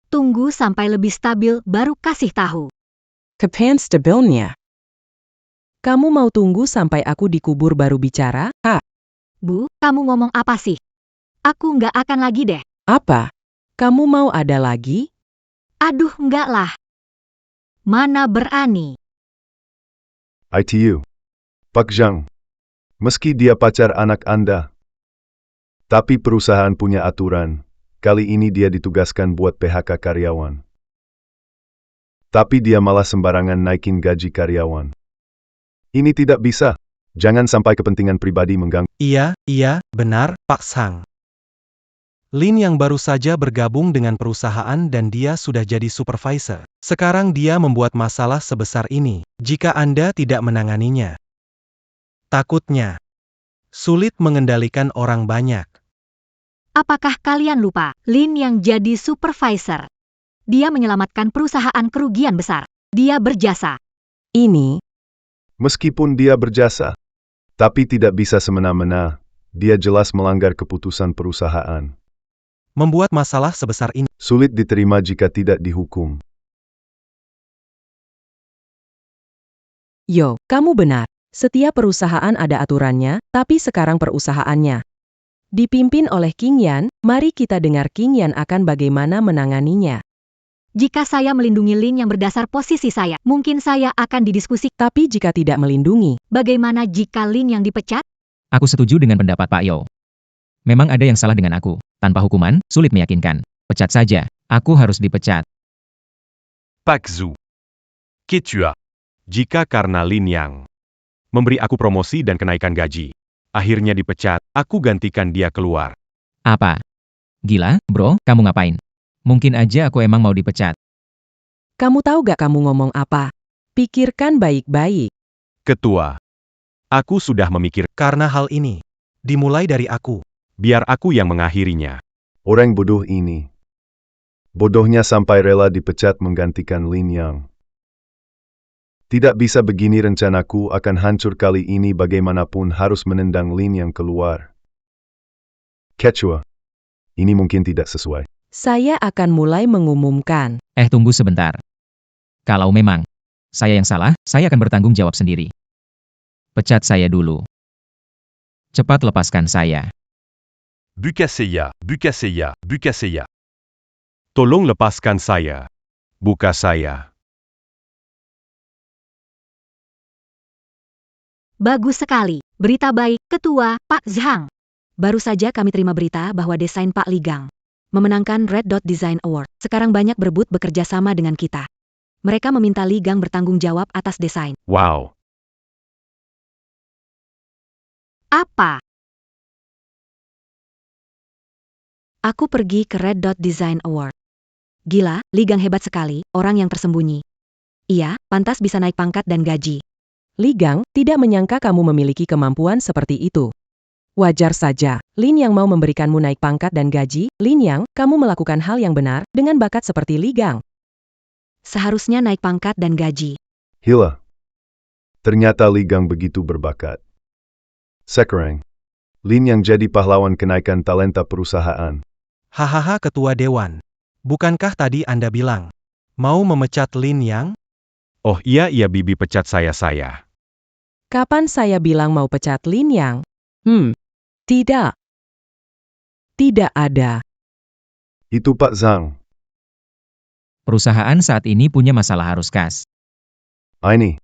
Tunggu sampai lebih stabil baru kasih tahu. Kapan stabilnya? Kamu mau tunggu sampai aku dikubur baru bicara? Bu, kamu ngomong apa sih? Aku nggak akan lagi deh. Apa? Kamu mau ada lagi? Aduh, nggak lah. Mana berani. ITU. Pak Zhang. Meski dia pacar anak Anda, tapi perusahaan punya aturan. Kali ini dia ditugaskan buat PHK karyawan. Tapi dia malah sembarangan naikin gaji karyawan. Ini tidak bisa. Jangan sampai kepentingan pribadi mengganggu. Iya, benar, Pak Sang. Lin yang baru saja bergabung dengan perusahaan dan dia sudah jadi supervisor. Sekarang dia membuat masalah sebesar ini, jika Anda tidak menanganinya. Takutnya, sulit mengendalikan orang banyak. Apakah kalian lupa, Lin yang jadi supervisor? Dia menyelamatkan perusahaan kerugian besar. Dia berjasa. Ini, Meskipun dia berjasa, tapi tidak bisa semena-mena. Dia jelas melanggar keputusan perusahaan. Membuat masalah sebesar ini Sulit diterima jika tidak dihukum. yo, kamu benar. Setiap perusahaan ada aturannya, tapi sekarang perusahaannya dipimpin oleh King Yan. Mari kita dengar King Yan akan bagaimana menanganinya. Jika saya melindungi Lin yang berdasar posisi saya, mungkin saya akan didiskusi. Tapi jika tidak melindungi, Bagaimana jika Lin yang dipecat? Aku setuju dengan pendapat Pak Yo. Memang ada yang salah dengan aku. Tanpa hukuman, sulit meyakinkan. Pecat saja. Aku harus dipecat. Pak Zhu. Ketua. Jika karena Lin Yang memberi aku promosi dan kenaikan gaji, akhirnya dipecat, aku gantikan dia keluar. Apa? Gila, bro, kamu ngapain? Mungkin aja aku emang mau dipecat. kamu tahu gak kamu ngomong apa? Pikirkan baik-baik. Ketua. Aku sudah memikir, karena hal ini. Dimulai dari aku. biar aku yang mengakhirinya. Orang bodoh ini. Bodohnya sampai rela dipecat menggantikan Lin Yang. Tidak bisa begini, rencanaku akan hancur kali ini, bagaimanapun harus menendang Lin Yang keluar. Ketua. Ini mungkin tidak sesuai. Saya akan mulai mengumumkan. Tunggu sebentar. Kalau memang saya yang salah, saya akan bertanggung jawab sendiri. Pecat saya dulu. Cepat lepaskan saya. Bukaseya, Bukaseya, Bukaseya. Tolong lepaskan saya. Buka saya. Bagus sekali. Berita baik, Ketua, Pak Zhang. Baru saja kami terima berita bahwa desain Pak Ligang memenangkan Red Dot Design Award. Sekarang banyak berebut bekerja sama dengan kita. Mereka meminta Ligang bertanggung jawab atas desain. Wow. Apa? Aku pergi ke Red Dot Design Award. Gila, Ligang hebat sekali, orang yang tersembunyi. Iya, pantas bisa naik pangkat dan gaji. Ligang, tidak menyangka kamu memiliki kemampuan seperti itu. Wajar saja, Lin Yang mau memberikanmu naik pangkat dan gaji. Lin Yang, kamu melakukan hal yang benar, dengan bakat seperti Ligang. Seharusnya naik pangkat dan gaji. Hila. Ternyata Ligang begitu berbakat. Sekarang, Lin Yang jadi pahlawan kenaikan talenta perusahaan. Hahaha, Ketua Dewan. Bukankah tadi Anda bilang mau memecat Lin Yang? Oh iya, Bibi pecat saya. Kapan saya bilang mau pecat Lin Yang? Tidak. Tidak ada. Itu Pak Zhang. Perusahaan saat ini punya masalah arus kas. Ini.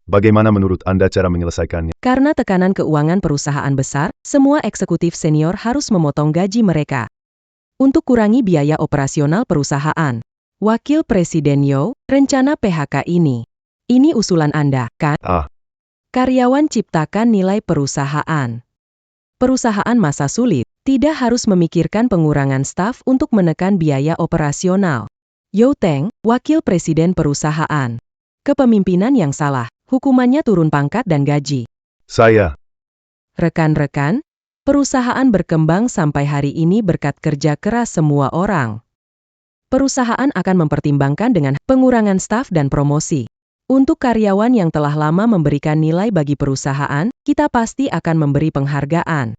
Bagaimana menurut Anda cara menyelesaikannya? Karena tekanan keuangan perusahaan besar, semua eksekutif senior harus memotong gaji mereka. Untuk kurangi biaya operasional perusahaan. Wakil Presiden Yo, rencana PHK ini. Ini usulan Anda, kan? Karyawan ciptakan nilai perusahaan. Perusahaan masa sulit tidak harus memikirkan pengurangan staf untuk menekan biaya operasional. Yao Teng, wakil presiden perusahaan. Kepemimpinan yang salah, hukumannya turun pangkat dan gaji. Saya, Rekan-rekan, perusahaan berkembang sampai hari ini berkat kerja keras semua orang. Perusahaan akan mempertimbangkan dengan pengurangan staf dan promosi. Untuk karyawan yang telah lama memberikan nilai bagi perusahaan, kita pasti akan memberi penghargaan.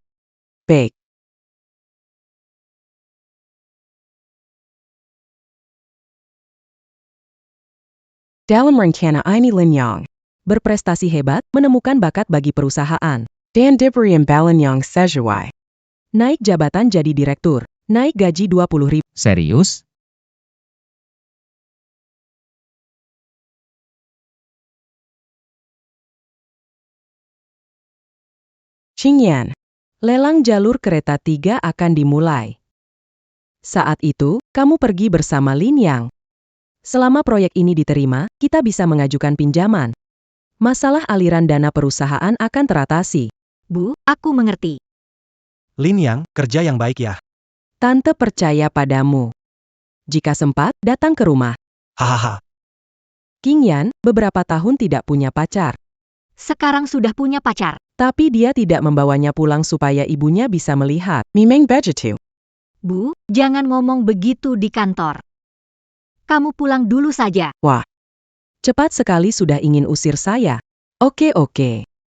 Baik. Dalam rencana ini Lin Yang berprestasi hebat menemukan bakat bagi perusahaan. Dan diberi imbalan yang sesuai. Naik jabatan jadi direktur. Naik gaji 20.000. Serius? Qingyan. Lelang jalur kereta 3 akan dimulai. Saat itu, kamu pergi bersama Lin Yang. Selama proyek ini diterima, kita bisa mengajukan pinjaman. Masalah aliran dana perusahaan akan teratasi. Bu, aku mengerti. Lin Yang, kerja yang baik ya. Tante percaya padamu. Jika sempat, datang ke rumah. Hahaha. Qingyan, beberapa tahun tidak punya pacar. Sekarang sudah punya pacar. Tapi dia tidak membawanya pulang supaya ibunya bisa melihat. Mimeng begitu. Bu, jangan ngomong begitu di kantor. Kamu pulang dulu saja. Wah. Cepat sekali sudah ingin usir saya. Oke.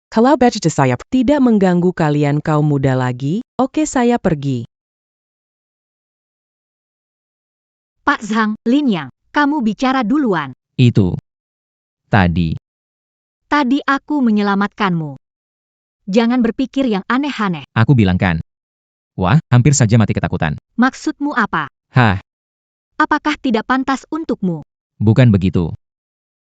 Kalau begitu saya tidak mengganggu kalian kaum muda lagi, oke saya pergi. Pak Zhang, Lin Yang, kamu bicara duluan. Itu. Tadi. Tadi aku menyelamatkanmu. Jangan berpikir yang aneh-aneh. Aku bilang kan. Wah, hampir saja mati ketakutan. Maksudmu apa? Hah, Apakah tidak pantas untukmu? bukan begitu.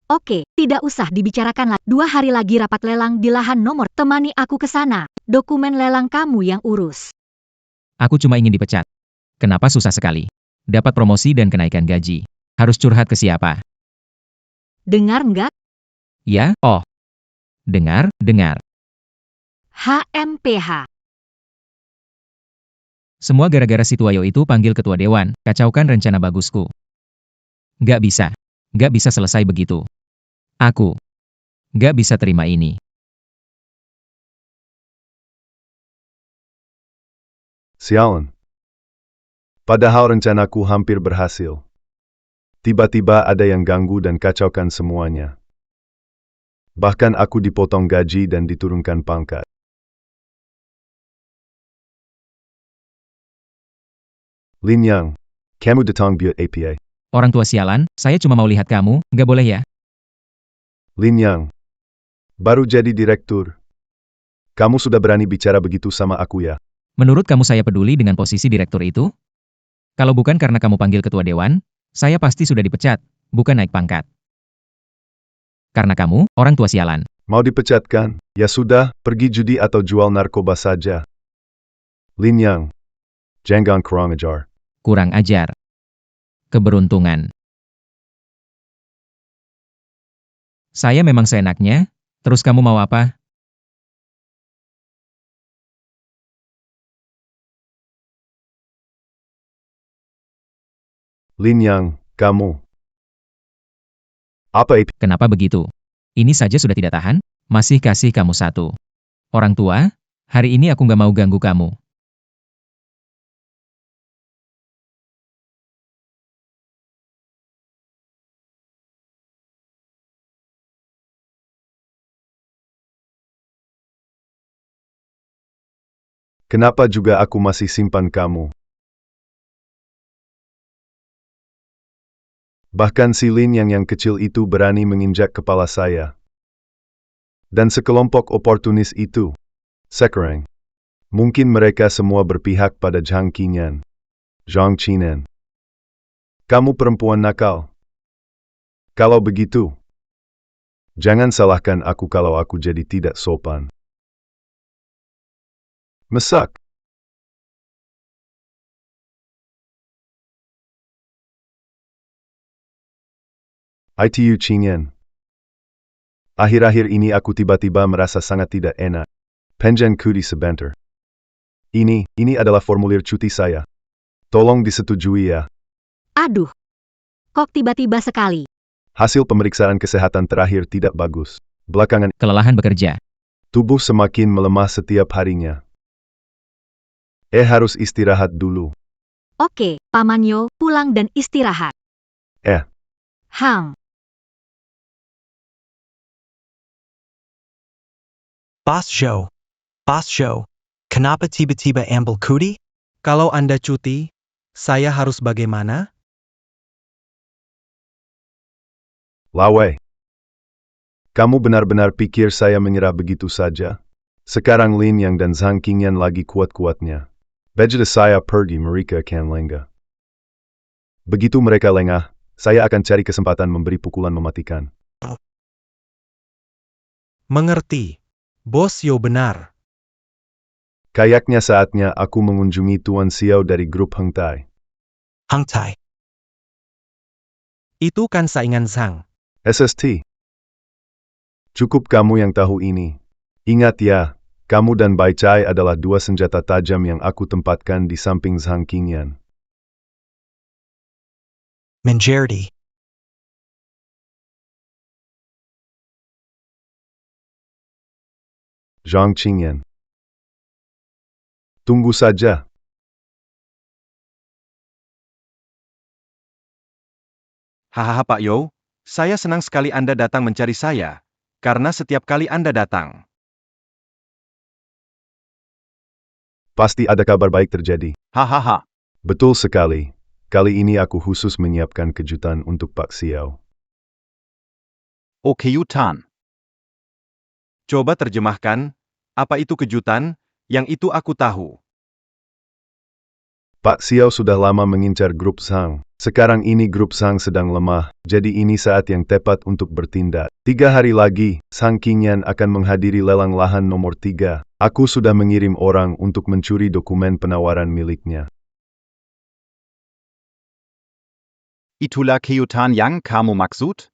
Oke, tidak usah dibicarakan lagi. 2 hari lagi rapat lelang di lahan nomor. Temani aku ke sana. Dokumen lelang kamu yang urus. Aku cuma ingin dipecat. Kenapa susah sekali? Dapat promosi dan kenaikan gaji. Harus curhat ke siapa? Dengar nggak? Ya, oh. Dengar. HMPH. Semua gara-gara si Tuayo itu panggil ketua dewan, kacaukan rencana bagusku. Gak bisa selesai begitu. Aku gak bisa terima ini. sialan. Padahal rencanaku hampir berhasil. Tiba-tiba ada yang ganggu dan kacaukan semuanya. Bahkan aku dipotong gaji dan diturunkan pangkat. Lin Yang, kamu datang buat APA. Orang tua sialan, saya cuma mau lihat kamu, gak boleh ya? Lin Yang, baru jadi direktur. Kamu sudah berani bicara begitu sama aku ya? Menurut kamu saya peduli dengan posisi direktur itu? Kalau bukan karena kamu panggil ketua dewan, saya pasti sudah dipecat, bukan naik pangkat. Karena kamu, orang tua sialan. Mau dipecatkan? Ya sudah, pergi judi atau jual narkoba saja. Lin Yang, jangan kurang ajar. Kurang ajar. Keberuntungan. Saya memang seenaknya, terus kamu mau apa? Lin Yang, kamu. Apa itu? Kenapa begitu? Ini saja sudah tidak tahan? Masih kasih kamu satu. Orang tua, hari ini aku gak mau ganggu kamu. Kenapa juga aku masih simpan kamu? Bahkan si Lin yang kecil itu berani menginjak kepala saya. Dan sekelompok oportunis itu. Sekarang. Mungkin mereka semua berpihak pada Zhang Qingyan. Zhang Qinan. Kamu perempuan nakal. Kalau begitu, jangan salahkan aku kalau aku jadi tidak sopan. Mesak. ITU Qingyan. Akhir-akhir ini aku tiba-tiba merasa sangat tidak enak. Pengen cuti sebentar. Ini adalah formulir cuti saya. Tolong disetujui ya. Aduh, kok tiba-tiba sekali? Hasil pemeriksaan kesehatan terakhir tidak bagus. Belakangan, Kelelahan bekerja. tubuh semakin melemah setiap harinya. Harus istirahat dulu. Oke, Paman Yo, pulang dan istirahat. Eh. Hang, Boss Joe, kenapa tiba-tiba ambil cuti? Kalau Anda cuti, saya harus bagaimana? Lawai. Kamu benar-benar pikir saya menyerah begitu saja? Sekarang Lin Yang dan Zhang Qingyan lagi kuat-kuatnya. Begitu saya pergi mereka akan lengah. Begitu mereka lengah, saya akan cari kesempatan memberi pukulan mematikan. Mengerti. Bos Yo benar. Kayaknya saatnya aku mengunjungi Tuan Xiao dari grup Heng Tai. Hang Tai. Itu kan saingan Zhang. SST. Cukup kamu yang tahu ini. Ingat ya, kamu dan Bai Chai adalah dua senjata tajam yang aku tempatkan di samping Zhang Qingyan. Menjadi. Zhang Qingyan. Tunggu saja. Hahaha Pak Yo, saya senang sekali Anda datang mencari saya. Karena setiap kali Anda datang, Pasti ada kabar baik terjadi. hahaha. Betul sekali. Kali ini aku khusus menyiapkan kejutan untuk Pak Xiao. Oke Yutan. Coba terjemahkan, apa itu kejutan, yang itu aku tahu. Pak Xiao sudah lama mengincar grup Zhang. Sekarang ini grup Zhang sedang lemah, jadi ini saat yang tepat untuk bertindak. 3 hari lagi, Zhang Qingyan akan menghadiri lelang lahan nomor 3. Aku sudah mengirim orang untuk mencuri dokumen penawaran miliknya. Itulah kejutan yang kamu maksud?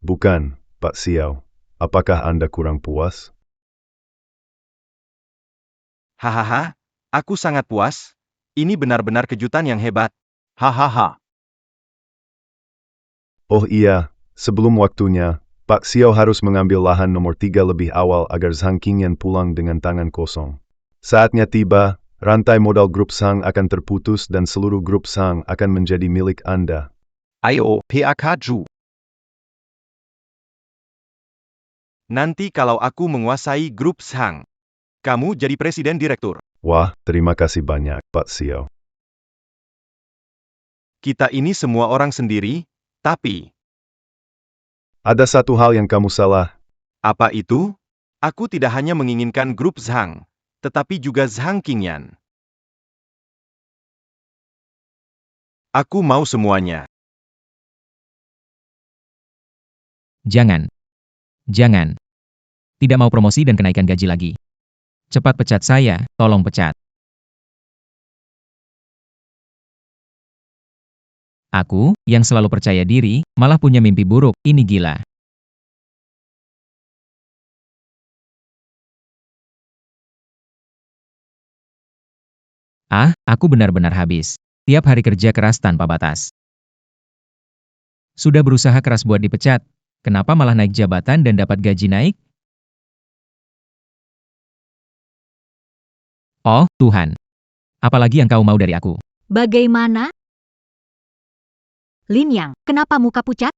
Bukan, Pak Xiao. Apakah Anda kurang puas? Hahaha, aku sangat puas. Ini benar-benar kejutan yang hebat. Hahaha. Oh iya, sebelum waktunya, Pak Xiao harus mengambil lahan nomor 3 lebih awal agar Zhang Qingyan pulang dengan tangan kosong. Saatnya tiba, rantai modal grup Zhang akan terputus dan seluruh grup Zhang akan menjadi milik Anda. Ayo, PAKju. Nanti kalau aku menguasai grup Zhang, kamu jadi presiden direktur. Wah, terima kasih banyak, Pak Xiao. Kita ini semua orang sendiri, tapi Ada satu hal yang kamu salah. apa itu? Aku tidak hanya menginginkan grup Zhang, tetapi juga Zhang Qingyan. Aku mau semuanya. Jangan. Jangan. Tidak mau promosi dan kenaikan gaji lagi. Cepat pecat saya, tolong pecat. Aku, yang selalu percaya diri, malah punya mimpi buruk, ini gila. Aku benar-benar habis. Tiap hari kerja keras tanpa batas. Sudah berusaha keras buat dipecat, kenapa malah naik jabatan dan dapat gaji naik? Oh, Tuhan. Apalagi yang kau mau dari aku? bagaimana? Lin Yang, kenapa muka pucat?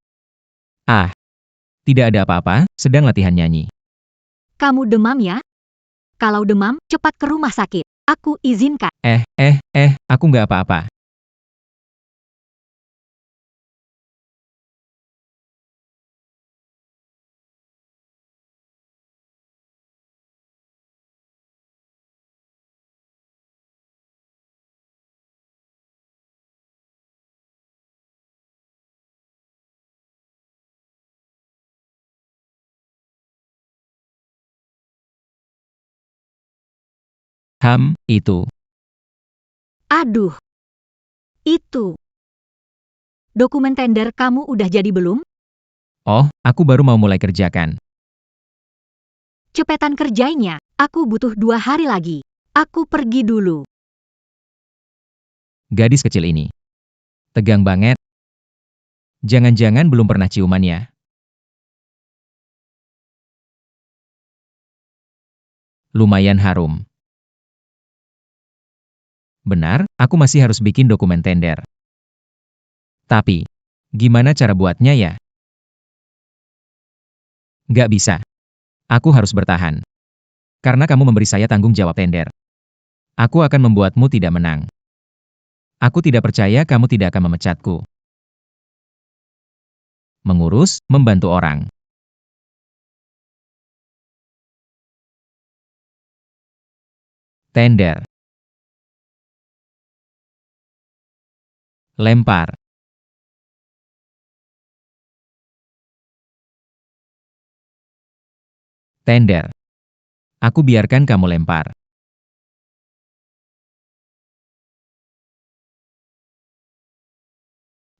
Tidak ada apa-apa, sedang latihan nyanyi. Kamu demam ya? Kalau demam, cepat ke rumah sakit. Aku izinkan. Aku nggak apa-apa. Itu. Aduh. Itu. Dokumen tender kamu udah jadi belum? Oh, aku baru mau mulai kerjakan. Cepetan kerjainnya, aku butuh 2 hari lagi. Aku pergi dulu. Gadis kecil ini. Tegang banget. Jangan-jangan belum pernah ciuman ya? Lumayan harum. Benar, aku masih harus bikin dokumen tender. Tapi, gimana cara buatnya ya? Nggak bisa. Aku harus bertahan. Karena kamu memberi saya tanggung jawab tender. Aku akan membuatmu tidak menang. Aku tidak percaya kamu tidak akan memecatku. Mengurus, membantu orang. Tender. Lempar. Tender. Aku biarkan kamu lempar.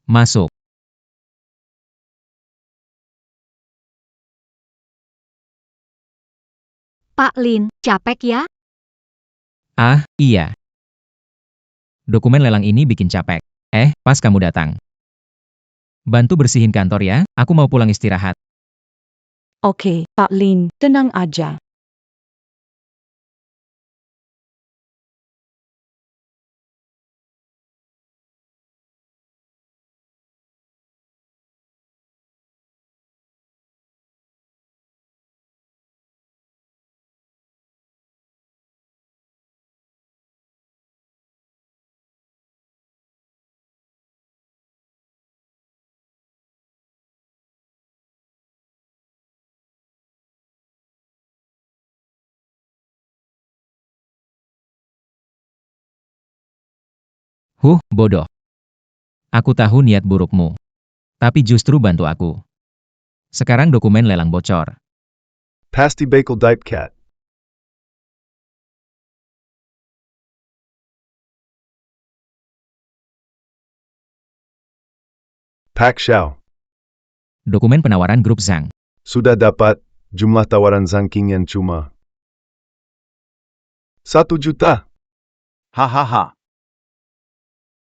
Masuk. Pak Lin, capek ya? Ah, iya. Dokumen lelang ini bikin capek. Pas kamu datang. Bantu bersihin kantor ya, aku mau pulang istirahat. Oke, Pak Lin, tenang aja. Bodoh. Aku tahu niat burukmu. Tapi justru bantu aku. Sekarang dokumen lelang bocor. Pasti bakal cat. Pak Xiao. Dokumen penawaran grup Zhang. Sudah dapat, jumlah tawaran Zhangking yang cuma 1 juta. Hahaha.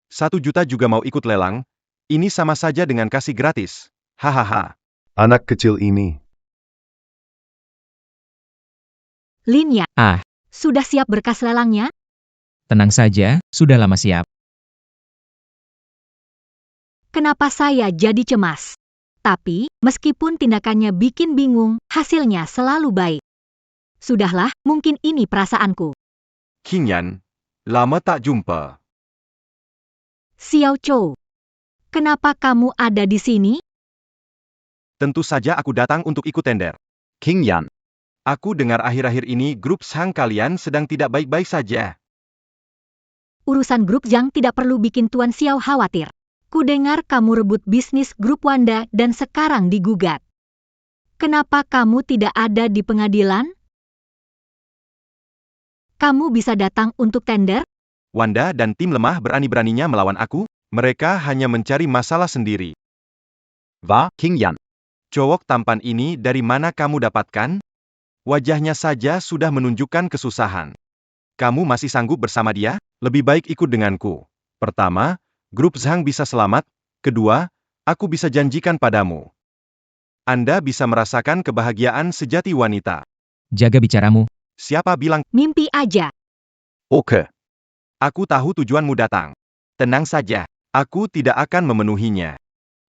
1 juta juga mau ikut lelang? Ini sama saja dengan kasih gratis. Hahaha. Anak kecil ini. Lin ya, Ah, sudah siap berkas lelangnya? tenang saja, sudah lama siap. Kenapa saya jadi cemas? Tapi, meskipun tindakannya bikin bingung, hasilnya selalu baik. Sudahlah, mungkin ini perasaanku. Qingyan, lama tak jumpa. Xiao Chou, kenapa kamu ada di sini? Tentu saja aku datang untuk ikut tender. Qingyan, aku dengar akhir-akhir ini grup Zhang kalian sedang tidak baik-baik saja. Urusan grup Zhang tidak perlu bikin Tuan Xiao khawatir. Kudengar kamu rebut bisnis grup Wanda dan sekarang digugat. Kenapa kamu tidak ada di pengadilan? Kamu bisa datang untuk tender? Wanda dan tim lemah berani-beraninya melawan aku, mereka hanya mencari masalah sendiri. Qingyan. Cowok tampan ini dari mana kamu dapatkan? Wajahnya saja sudah menunjukkan kesusahan. Kamu masih sanggup bersama dia? Lebih baik ikut denganku. Pertama, grup Zhang bisa selamat. Kedua, aku bisa janjikan padamu. Anda bisa merasakan kebahagiaan sejati wanita. Jaga bicaramu. Siapa bilang? Mimpi aja. Oke. Aku tahu tujuanmu datang. Tenang saja, aku tidak akan memenuhinya.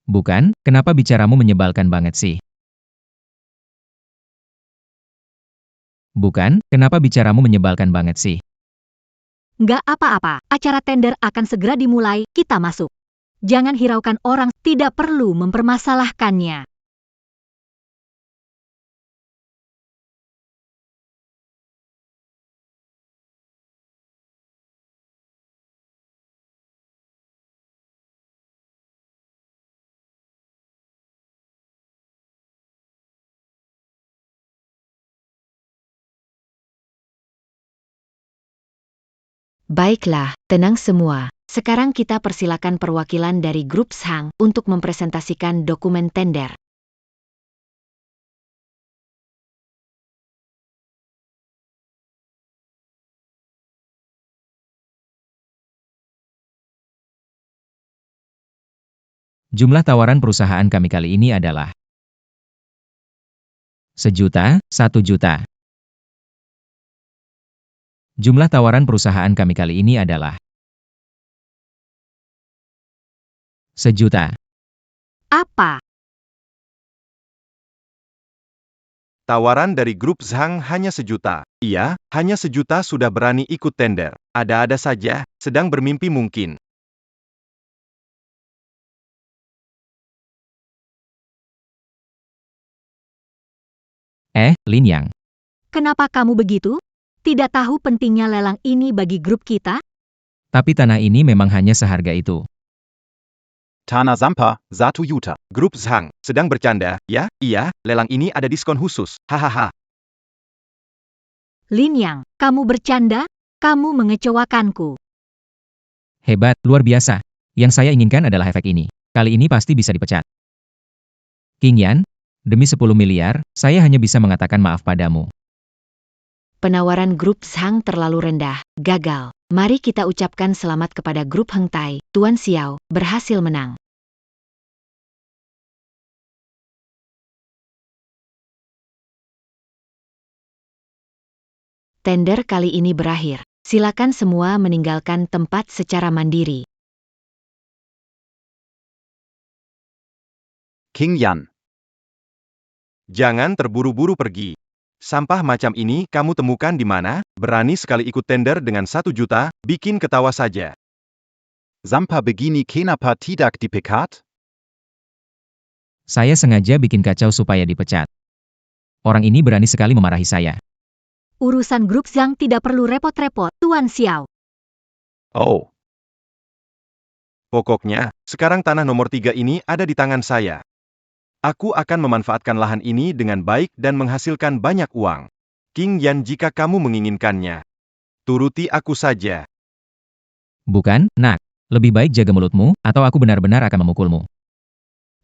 Bukan, kenapa bicaramu menyebalkan banget sih? Bukan, kenapa bicaramu menyebalkan banget sih? Nggak apa-apa, acara tender akan segera dimulai, kita masuk. Jangan hiraukan orang, tidak perlu mempermasalahkannya. Baiklah, tenang semua. Sekarang kita persilakan perwakilan dari grup Zhang untuk mempresentasikan dokumen tender. Jumlah tawaran perusahaan kami kali ini adalah 1 juta. Jumlah tawaran perusahaan kami kali ini adalah 1 juta. Apa? Tawaran dari grup Zhang hanya 1 juta. Iya, hanya 1 juta sudah berani ikut tender. Ada-ada saja, sedang bermimpi mungkin. Lin Yang. Kenapa kamu begitu? Tidak tahu pentingnya lelang ini bagi grup kita? Tapi tanah ini memang hanya seharga itu. Tanah Zampa, 1 juta. Grup Zhang, sedang bercanda, ya? Iya, lelang ini ada diskon khusus. Hahaha. Lin Yang, kamu bercanda? Kamu mengecewakanku. Hebat, luar biasa. Yang saya inginkan adalah efek ini. Kali ini pasti bisa dipecat. King Yan, demi 10 miliar, saya hanya bisa mengatakan maaf padamu. Penawaran grup Zhang terlalu rendah, gagal. Mari kita ucapkan selamat kepada grup Heng Tai, Tuan Xiao, berhasil menang. Tender kali ini berakhir. Silakan semua meninggalkan tempat secara mandiri. King Yan. Jangan terburu-buru pergi. Sampah macam ini kamu temukan di mana? Berani sekali ikut tender dengan 1 juta, bikin ketawa saja. Zampa begini kenapa tidak dipecat? Saya sengaja bikin kacau supaya dipecat. Orang ini berani sekali memarahi saya. Urusan grup Zhang tidak perlu repot-repot, Tuan Xiao. Oh. Pokoknya, sekarang tanah nomor 3 ini ada di tangan saya. Aku akan memanfaatkan lahan ini dengan baik dan menghasilkan banyak uang. King Yan, jika kamu menginginkannya, turuti aku saja. Bukan, nak. Lebih baik jaga mulutmu, atau aku benar-benar akan memukulmu.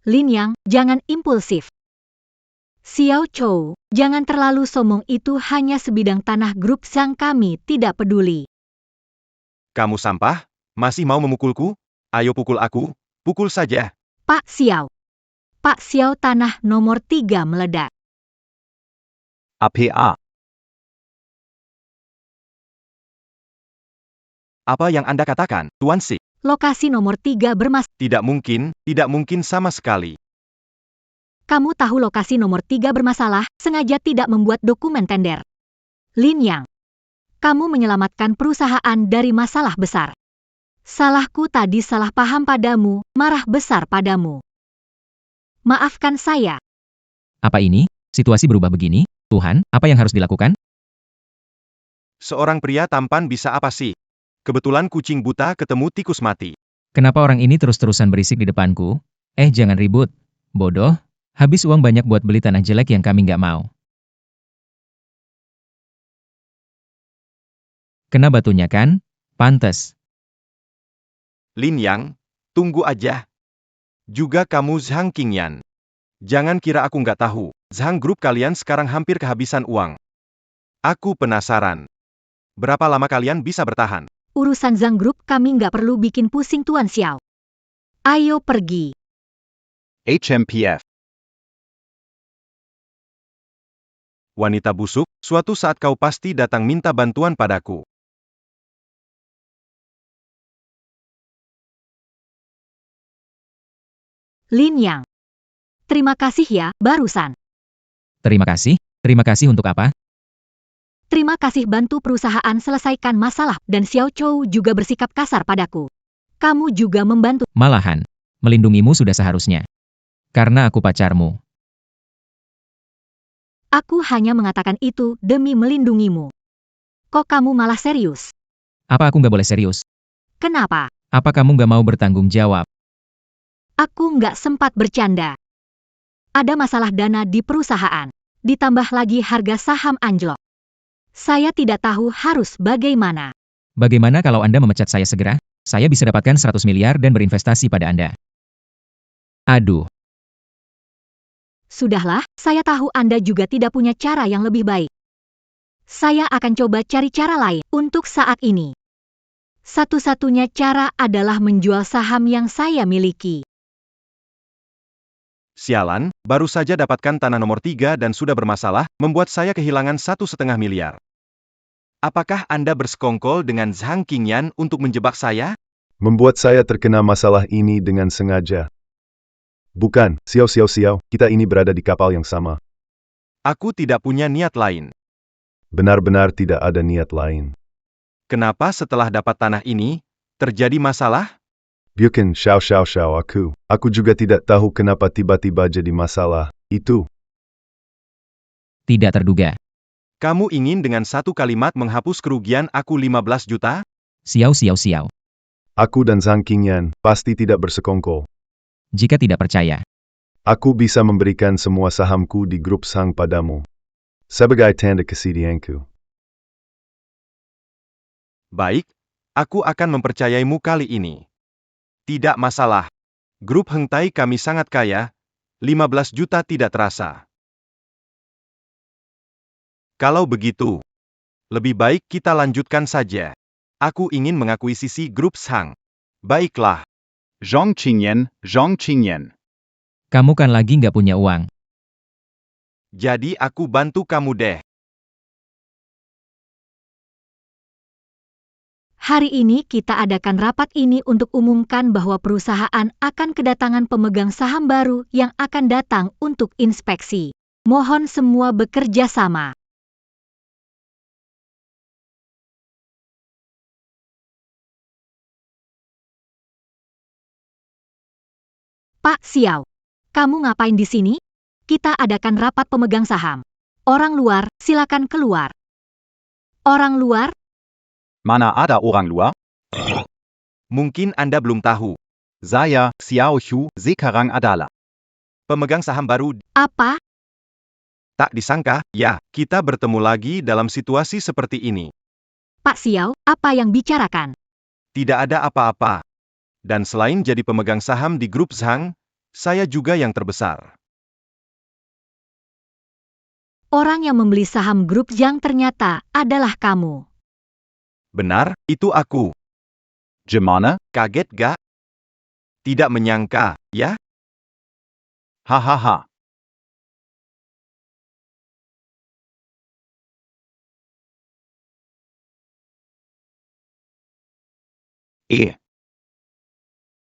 Lin Yang, jangan impulsif. Xiao Chou, jangan terlalu sombong, itu hanya sebidang tanah grup Zhang, kami tidak peduli. Kamu sampah? Masih mau memukulku? Ayo pukul aku, pukul saja. Pak Xiao. Pak Xiao, tanah nomor 3 meledak. APA. Apa yang Anda katakan, Tuan Si? Lokasi nomor 3 bermasalah. Tidak mungkin sama sekali. Kamu tahu lokasi nomor 3 bermasalah, sengaja tidak membuat dokumen tender. Lin Yang, kamu menyelamatkan perusahaan dari masalah besar. Salahku tadi salah paham padamu, marah besar padamu. Maafkan saya. Apa ini? Situasi berubah begini? Tuhan, apa yang harus dilakukan? Seorang pria tampan bisa apa sih? Kebetulan kucing buta ketemu tikus mati. Kenapa orang ini terus-terusan berisik di depanku? Jangan ribut. Bodoh. Habis uang banyak buat beli tanah jelek yang kami nggak mau. Kena batunya kan? Pantes. Lin Yang, tunggu aja. Juga kamu Zhang King Yan. Jangan kira aku nggak tahu, Zhang Group kalian sekarang hampir kehabisan uang. Aku penasaran. Berapa lama kalian bisa bertahan? Urusan Zhang Group kami nggak perlu bikin pusing, Tuan Xiao. Ayo pergi. HMPF. Wanita busuk, suatu saat kau pasti datang minta bantuan padaku. Lin Yang. Terima kasih ya, barusan. Terima kasih. Terima kasih untuk apa? Terima kasih bantu perusahaan selesaikan masalah, dan Xiao Chou juga bersikap kasar padaku. Kamu juga membantu. Malahan, melindungimu sudah seharusnya. Karena aku pacarmu. Aku hanya mengatakan itu demi melindungimu. Kok kamu malah serius? Apa aku nggak boleh serius? Kenapa? Apa kamu nggak mau bertanggung jawab? Aku nggak sempat bercanda. Ada masalah dana di perusahaan. Ditambah lagi harga saham anjlok. Saya tidak tahu harus bagaimana. Bagaimana kalau Anda memecat saya segera? Saya bisa dapatkan 100 miliar dan berinvestasi pada Anda. Aduh, Sudahlah, saya tahu Anda juga tidak punya cara yang lebih baik. Saya akan coba cari cara lain untuk saat ini. Satu-satunya cara adalah menjual saham yang saya miliki. Sialan, baru saja dapatkan tanah nomor 3 dan sudah bermasalah, membuat saya kehilangan 1,5 miliar. Apakah Anda bersekongkol dengan Zhang Qingyan untuk menjebak saya? Membuat saya terkena masalah ini dengan sengaja. Bukan, Xiao, kita ini berada di kapal yang sama. Aku tidak punya niat lain. Benar-benar tidak ada niat lain. Kenapa setelah dapat tanah ini, terjadi masalah? Bukan, Xiao, aku juga tidak tahu kenapa tiba-tiba jadi masalah, itu. tidak terduga. Kamu ingin dengan satu kalimat menghapus kerugian aku 15 juta? Xiao. Aku dan Zhang Qingyan pasti tidak bersekongkol. Jika tidak percaya, Aku bisa memberikan semua sahamku di grup Zhang padamu. Sebagai tanda kesediaanku. Baik, aku akan mempercayaimu kali ini. Tidak masalah. Grup Heng Tai kami sangat kaya, 15 juta tidak terasa. Kalau begitu, lebih baik kita lanjutkan saja. Aku ingin mengakuisisi grup Zhang. Baiklah. Zhang Qingyan. kamu kan lagi nggak punya uang. Jadi aku bantu kamu deh. Hari ini kita adakan rapat ini untuk umumkan bahwa perusahaan akan kedatangan pemegang saham baru yang akan datang untuk inspeksi. Mohon semua bekerja sama. Pak Xiao, kamu ngapain di sini? Kita adakan rapat pemegang saham. Orang luar, silakan keluar. Orang luar? Mana ada orang luar? Mungkin Anda belum tahu. Saya, Xiao Hu, sekarang adalah Pemegang saham baru. Apa? Tak disangka, ya, kita bertemu lagi dalam situasi seperti ini. Pak Xiao, apa yang bicarakan? Tidak ada apa-apa. Dan selain jadi pemegang saham di grup Zhang, saya juga yang terbesar. Orang yang membeli saham grup Zhang ternyata adalah kamu. Benar, itu aku. Gimana? Kaget gak? Tidak menyangka, ya? Hahaha.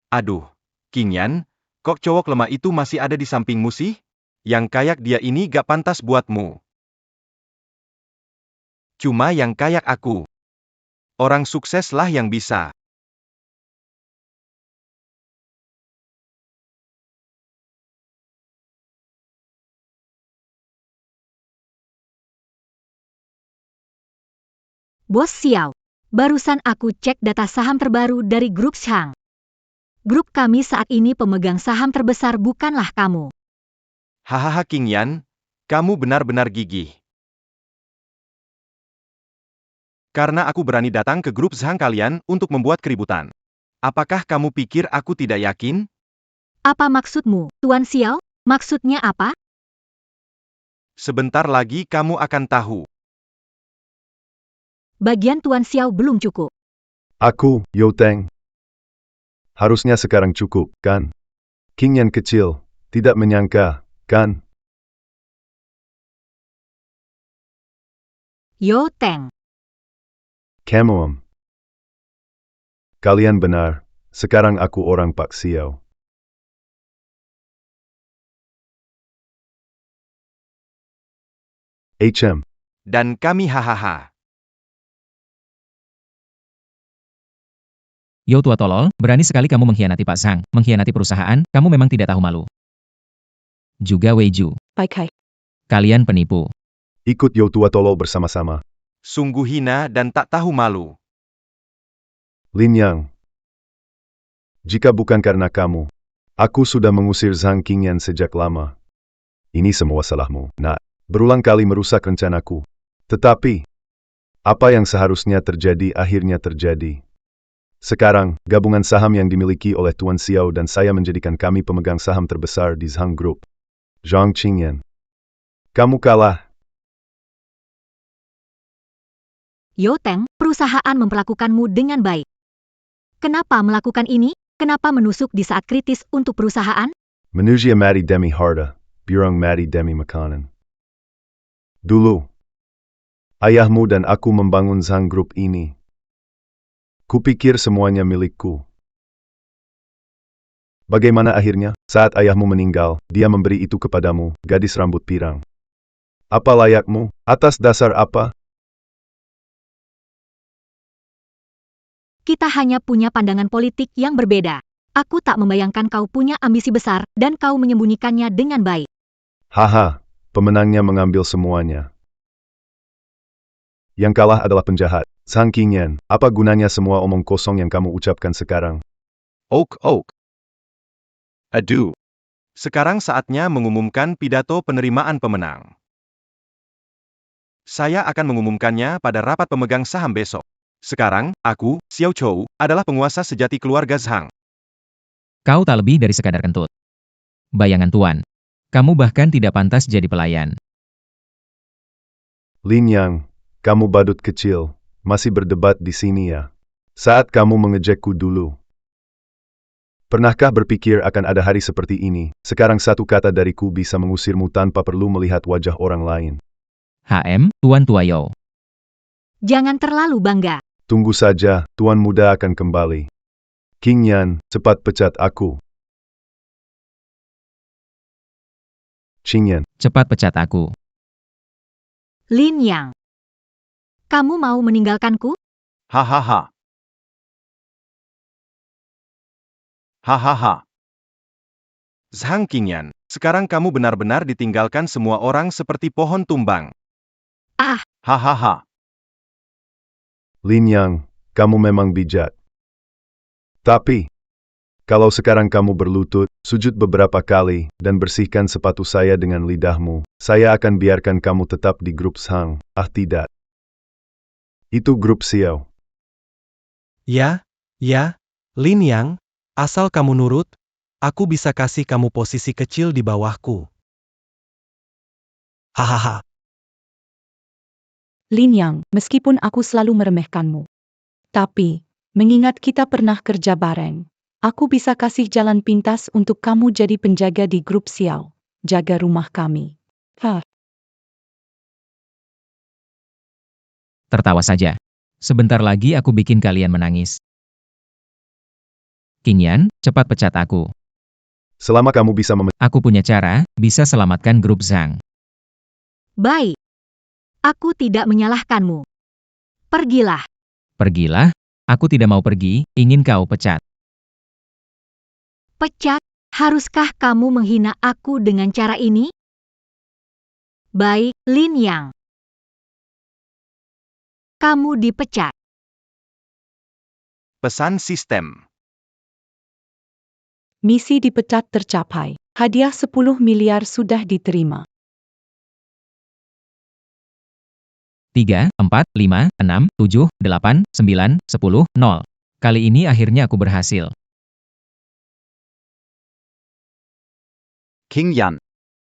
Aduh, Qingyan, kok cowok lemah itu masih ada di sampingmu sih? Yang kayak dia ini gak pantas buatmu. Cuma yang kayak aku. Orang sukseslah yang bisa. Bos Xiao, barusan aku cek data saham terbaru dari grup Zhang. Grup kami saat ini pemegang saham terbesar bukanlah kamu. Hahaha Qingyan, kamu benar-benar gigih. Karena aku berani datang ke grup Zhang kalian untuk membuat keributan. Apakah kamu pikir aku tidak yakin? Apa maksudmu, Tuan Xiao? Maksudnya apa? Sebentar lagi kamu akan tahu. Bagian Tuan Xiao belum cukup. Aku, Yo Teng. Harusnya sekarang cukup, kan? Qingyan kecil, tidak menyangka, kan? Yo Teng. Kamu. Kalian benar, sekarang aku orang Pak Xiao. HM. Dan kami hahaha. Yo tua tolol, berani sekali kamu mengkhianati Pak Zhang, mengkhianati perusahaan, kamu memang tidak tahu malu. Juga Wei Ju, Baik. kalian penipu. Ikut Yo tua tolol bersama-sama. Sungguh hina dan tak tahu malu. Lin Yang. Jika bukan karena kamu, aku sudah mengusir Zhang Qingyan sejak lama. Ini semua salahmu, nak. Berulang kali merusak rencanaku. Tetapi, apa yang seharusnya terjadi akhirnya terjadi. Sekarang, gabungan saham yang dimiliki oleh Tuan Xiao dan saya menjadikan kami pemegang saham terbesar di Zhang Group. Zhang Qingyan. Kamu kalah. Yoteng, perusahaan memperlakukanmu dengan baik. Kenapa melakukan ini? Kenapa menusuk di saat kritis untuk perusahaan? Manusia mati demi harta, burung mati demi makanan. Dulu, ayahmu dan aku membangun Zhang Group ini. Kupikir semuanya milikku. Bagaimana akhirnya? Saat ayahmu meninggal, dia memberi itu kepadamu, gadis rambut pirang. Apa layakmu? Atas dasar apa? Kita hanya punya pandangan politik yang berbeda. Aku tak membayangkan kau punya ambisi besar dan kau menyembunyikannya dengan baik. Haha, pemenangnya mengambil semuanya. Yang kalah adalah penjahat. Zhang Qingyan, apa gunanya semua omong kosong yang kamu ucapkan sekarang? Oak. Aduh. Sekarang saatnya mengumumkan pidato penerimaan pemenang. Saya akan mengumumkannya pada rapat pemegang saham besok. Sekarang, aku, Xiao Chou, adalah penguasa sejati keluarga Zhang. Kau tak lebih dari sekadar kentut. Bayangan Tuan. Kamu bahkan tidak pantas jadi pelayan. Lin Yang, kamu badut kecil, masih berdebat di sini ya. Saat kamu mengejekku dulu. Pernahkah berpikir akan ada hari seperti ini? Sekarang satu kata dariku bisa mengusirmu tanpa perlu melihat wajah orang lain. HM, Tuan Tuayo. Jangan terlalu bangga. Tunggu saja, Tuan Muda akan kembali. Qingyan, cepat pecat aku. Qingyan, Cepat pecat aku. Lin Yang. Kamu mau meninggalkanku? Hahaha. Hahaha. Zhang Qingyan, sekarang kamu benar-benar ditinggalkan semua orang seperti pohon tumbang. Ah, Hahaha. Lin Yang, kamu memang bijak. Tapi, kalau sekarang kamu berlutut, sujud beberapa kali, dan bersihkan sepatu saya dengan lidahmu, saya akan biarkan kamu tetap di grup Zhang. Ah tidak. Itu grup Xiao. Ya, Lin Yang, asal kamu nurut, aku bisa kasih kamu posisi kecil di bawahku. Hahaha. Lin Yang, meskipun aku selalu meremehkanmu. Tapi, mengingat kita pernah kerja bareng, aku bisa kasih jalan pintas untuk kamu jadi penjaga di grup Xiao. Jaga rumah kami. Tertawa saja. Sebentar lagi aku bikin kalian menangis. Qingyan, cepat pecat aku. Selama kamu bisa Aku punya cara, bisa selamatkan grup Zhang. baik. Aku tidak menyalahkanmu. Pergilah. Pergilah, aku tidak mau pergi, ingin kau pecat. Pecat? Haruskah kamu menghina aku dengan cara ini? Baik, Lin Yang. Kamu dipecat. Pesan sistem. Misi dipecat tercapai. Hadiah 10 miliar sudah diterima. 3, 4, 5, 6, 7, 8, 9, 10, 0. Kali ini akhirnya aku berhasil. Qingyan.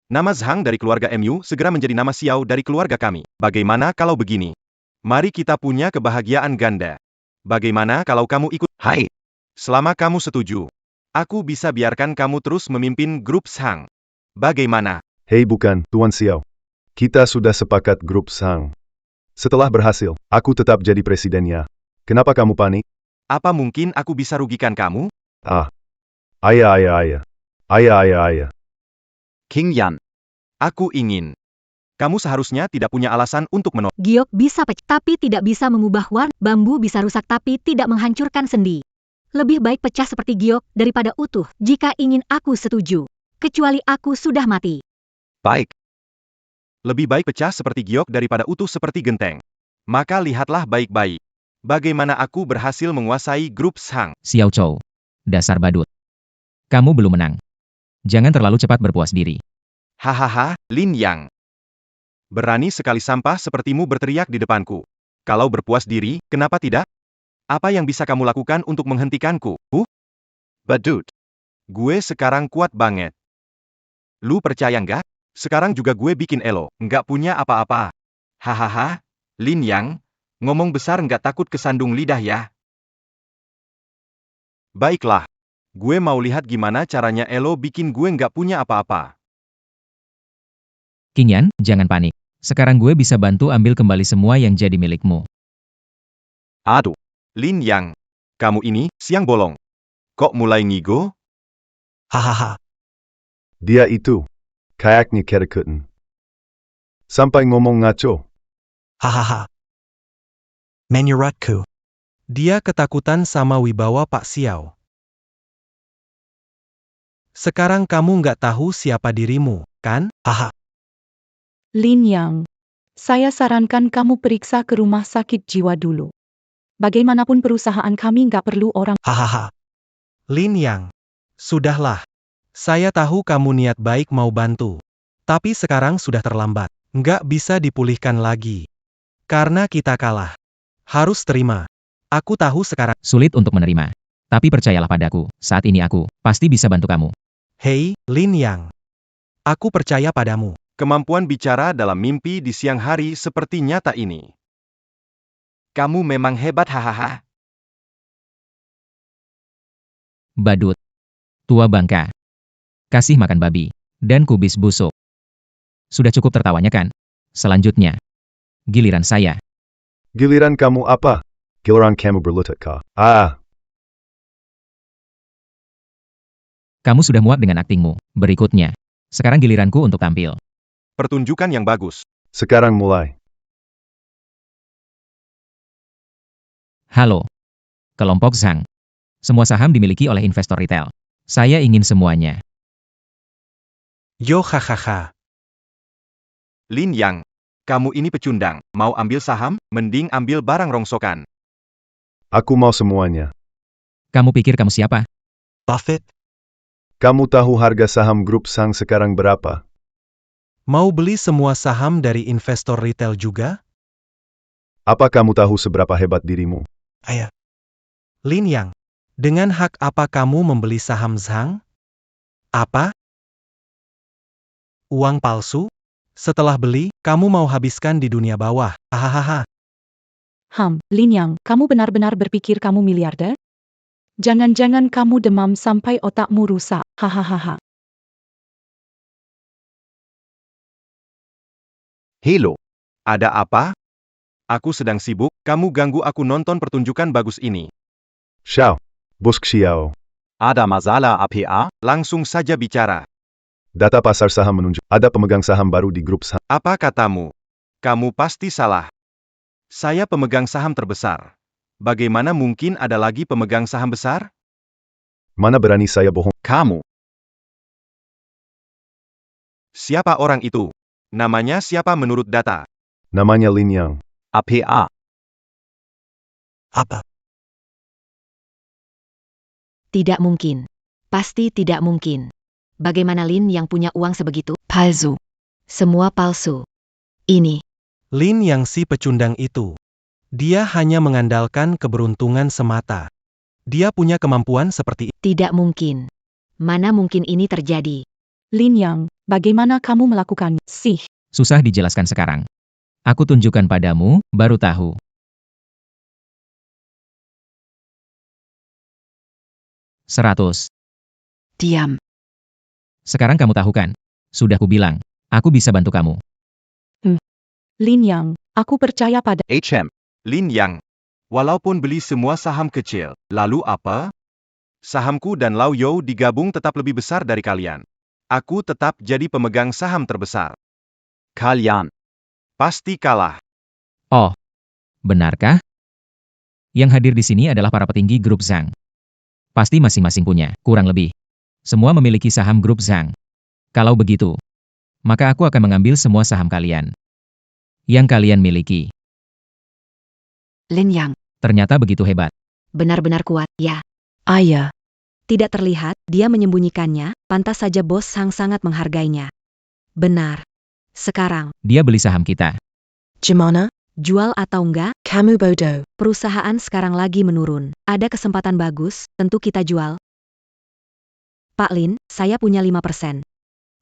Nama Zhang dari keluarga MU segera menjadi nama Xiao dari keluarga kami. Bagaimana kalau begini? Mari kita punya kebahagiaan ganda. Bagaimana kalau kamu ikut? Hai. Selama kamu setuju, aku bisa biarkan kamu terus memimpin grup Zhang. Bagaimana? Hei bukan, Tuan Xiao. Kita sudah sepakat grup Zhang. Setelah berhasil, aku tetap jadi presidennya. Kenapa kamu panik? Apa mungkin aku bisa rugikan kamu? Ah. Ayah. Qingyan. Aku ingin. Kamu seharusnya tidak punya alasan untuk menolak. Giok bisa pecah tapi tidak bisa mengubah warna. Bambu bisa rusak tapi tidak menghancurkan sendi. Lebih baik pecah seperti giok daripada utuh jika ingin aku setuju. Kecuali aku sudah mati. Baik. Lebih baik pecah seperti giok daripada utuh seperti genteng. Maka lihatlah baik-baik. Bagaimana aku berhasil menguasai grup Zhang. Xiao Chou. Dasar badut. Kamu belum menang. Jangan terlalu cepat berpuas diri. Hahaha, Lin Yang. Berani sekali sampah sepertimu berteriak di depanku. Kalau berpuas diri, kenapa tidak? Apa yang bisa kamu lakukan untuk menghentikanku? Badut. Gue sekarang kuat banget. Lu percaya nggak? Sekarang juga gue bikin elo, nggak punya apa-apa. Hahaha, Lin Yang, ngomong besar nggak takut kesandung lidah ya? Baiklah. Gue mau lihat gimana caranya elo bikin gue nggak punya apa-apa. King Yan, jangan panik. Sekarang gue bisa bantu ambil kembali semua yang jadi milikmu. Aduh. Lin Yang, kamu ini, siang bolong. Kok mulai ngigo? Hahaha. Dia itu. Kayaknya kedekatan. Sampai ngomong ngaco. Hahaha. Menurutku. Dia ketakutan sama wibawa Pak Xiao. Sekarang kamu nggak tahu siapa dirimu, kan? Haha. Lin Yang, saya sarankan kamu periksa ke rumah sakit jiwa dulu. Bagaimanapun perusahaan kami nggak perlu orang. Hahaha. Lin Yang. Sudahlah. Saya tahu kamu niat baik mau bantu. Tapi sekarang sudah terlambat. Nggak bisa dipulihkan lagi. Karena kita kalah. Harus terima. Aku tahu sekarang. Sulit untuk menerima. Tapi percayalah padaku, saat ini aku pasti bisa bantu kamu. Hei, Lin Yang. Aku percaya padamu. Kemampuan bicara dalam mimpi di siang hari seperti nyata ini. Kamu memang hebat hahaha. Badut. Tua bangka. Kasih makan babi. Dan kubis busuk. Sudah cukup tertawanya kan? Selanjutnya. Giliran saya. Giliran kamu apa? Giliran kamu berlutut kah? Kamu sudah muak dengan aktingmu. Berikutnya. Sekarang giliranku untuk tampil. Pertunjukan yang bagus. Sekarang mulai. Halo. Kelompok Zhang. Semua saham dimiliki oleh investor retail. Saya ingin semuanya. Yo hahaha. Lin Yang, kamu ini pecundang. Mau ambil saham, mending ambil barang rongsokan. Aku mau semuanya. Kamu pikir kamu siapa? Buffett, Kamu tahu harga saham grup Sang sekarang berapa? mau beli semua saham dari investor retail juga? Apa kamu tahu seberapa hebat dirimu? Ayah. Lin Yang, dengan hak apa kamu membeli saham Zhang? Apa? Uang palsu? Setelah beli, kamu mau habiskan di dunia bawah. Hahaha. Lin Yang, kamu benar-benar berpikir kamu miliarder? Jangan-jangan kamu demam sampai otakmu rusak. Hahaha. Halo. Ada apa? Aku sedang sibuk, kamu ganggu aku nonton pertunjukan bagus ini. Xiao. Bos Xiao. Ada masalah apa? Langsung saja bicara. Data pasar saham menunjuk ada pemegang saham baru di grup Sang. Apa katamu? Kamu pasti salah. Saya pemegang saham terbesar. Bagaimana mungkin ada lagi pemegang saham besar? Mana berani saya bohong? Kamu. Siapa orang itu? Namanya siapa menurut data? Namanya Lin Yang. Apa? Apa? Tidak mungkin. Pasti tidak mungkin. Bagaimana Lin yang punya uang sebegitu? Palsu. Semua palsu. Ini. Lin Yang si pecundang itu. Dia hanya mengandalkan keberuntungan semata. Dia punya kemampuan seperti itu. Tidak mungkin. Mana mungkin ini terjadi? Lin Yang, bagaimana kamu melakukannya? Susah dijelaskan sekarang. Aku tunjukkan padamu, baru tahu. Seratus. Diam. Sekarang kamu tahu kan? Sudah kubilang. Aku bisa bantu kamu. Lin Yang, aku percaya pada. HM. Lin Yang. Walaupun beli semua saham kecil, lalu apa? Sahamku dan Lau You digabung tetap lebih besar dari kalian. Aku tetap jadi pemegang saham terbesar. Kalian. Pasti kalah. Oh. Benarkah? Yang hadir di sini adalah para petinggi grup Zhang. Pasti masing-masing punya, kurang lebih. Semua memiliki saham grup Zhang. Kalau begitu, maka aku akan mengambil semua saham kalian. Yang kalian miliki. Lin Yang. Ternyata begitu hebat. Benar-benar kuat, ya. Ayah. Tidak terlihat, dia menyembunyikannya, pantas saja bos Sang sangat menghargainya. Benar. Sekarang, Dia beli saham kita. Gimana? Jual atau enggak? Kamu bodoh. Perusahaan sekarang lagi menurun. Ada kesempatan bagus, tentu kita jual. Pak Lin, saya punya 5%.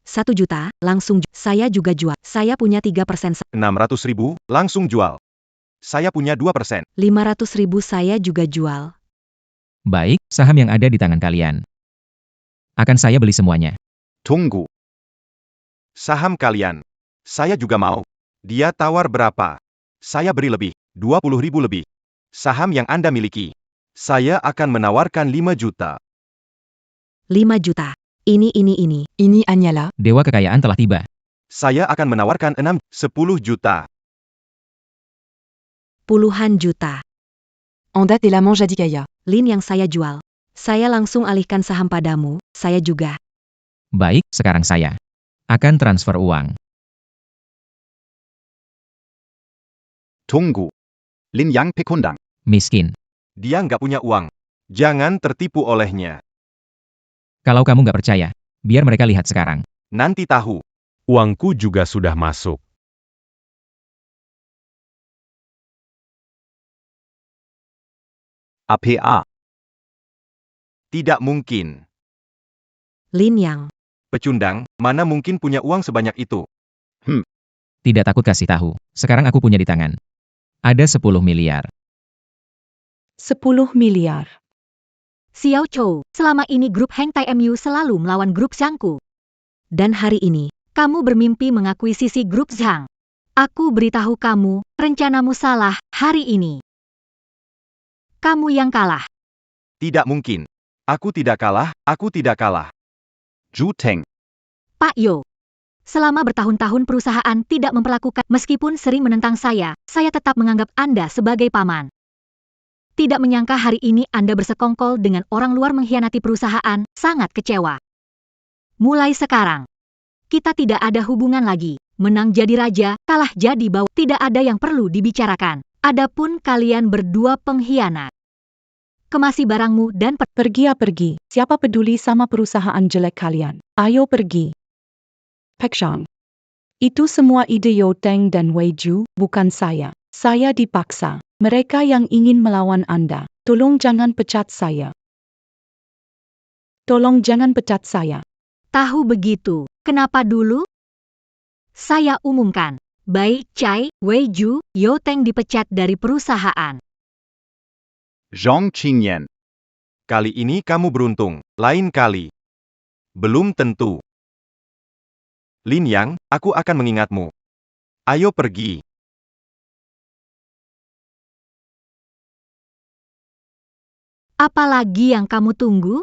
1 juta, langsung saya juga jual. Saya punya 3%. 600.000, langsung jual. Saya punya 2%. 500.000 saya juga jual. Baik, saham yang ada di tangan kalian. Akan saya beli semuanya. Tunggu. Saham kalian. Saya juga mau. Dia tawar berapa? Saya beri lebih. 20.000 lebih. Saham yang Anda miliki. Saya akan menawarkan 5 juta. 5 juta. Ini. Ini hanyalah Dewa kekayaan telah tiba. Saya akan menawarkan 10 juta. Puluhan juta. Anda telah menjadi kaya. Lin yang saya jual. Saya langsung alihkan saham padamu, saya juga. Baik, sekarang saya akan transfer uang. Tunggu. Lin Yang pekundang. Miskin. Dia nggak punya uang. Jangan tertipu olehnya. Kalau kamu nggak percaya, biar mereka lihat sekarang. Nanti tahu. Uangku juga sudah masuk. APA. Tidak mungkin. Lin Yang. Pecundang, mana mungkin punya uang sebanyak itu? Tidak takut kasih tahu. Sekarang aku punya di tangan. Ada 10 miliar. 10 miliar. Xiao Chou, selama ini grup Heng Tai MU selalu melawan grup Zhangku. Dan hari ini, Kamu bermimpi mengakuisisi grup Zhang. Aku beritahu kamu, rencanamu salah hari ini. Kamu yang kalah. Tidak mungkin. Aku tidak kalah, aku tidak kalah. Zhu Teng. Pak Yo. Selama bertahun-tahun perusahaan tidak memperlakukan, meskipun sering menentang saya tetap menganggap Anda sebagai paman. Tidak menyangka hari ini Anda bersekongkol dengan orang luar mengkhianati perusahaan, sangat kecewa. Mulai sekarang, kita tidak ada hubungan lagi. Menang jadi raja, kalah jadi bawah. Tidak ada yang perlu dibicarakan. Adapun kalian berdua pengkhianat. Kemasi barangmu dan Pergi. Siapa peduli sama perusahaan jelek kalian? Ayo pergi. Pekshang. Itu semua ide Yo Teng dan Wei Ju, bukan saya. Saya dipaksa. Mereka yang ingin melawan Anda. Tolong jangan pecat saya. Tolong jangan pecat saya. tahu begitu. Kenapa dulu? Saya umumkan. Bai Chai, Wei Ju, Yo Teng dipecat dari perusahaan. Zhong Qingyan. Kali ini kamu beruntung, lain kali. Belum tentu. Lin Yang, aku akan mengingatmu. Ayo pergi. Apalagi yang kamu tunggu?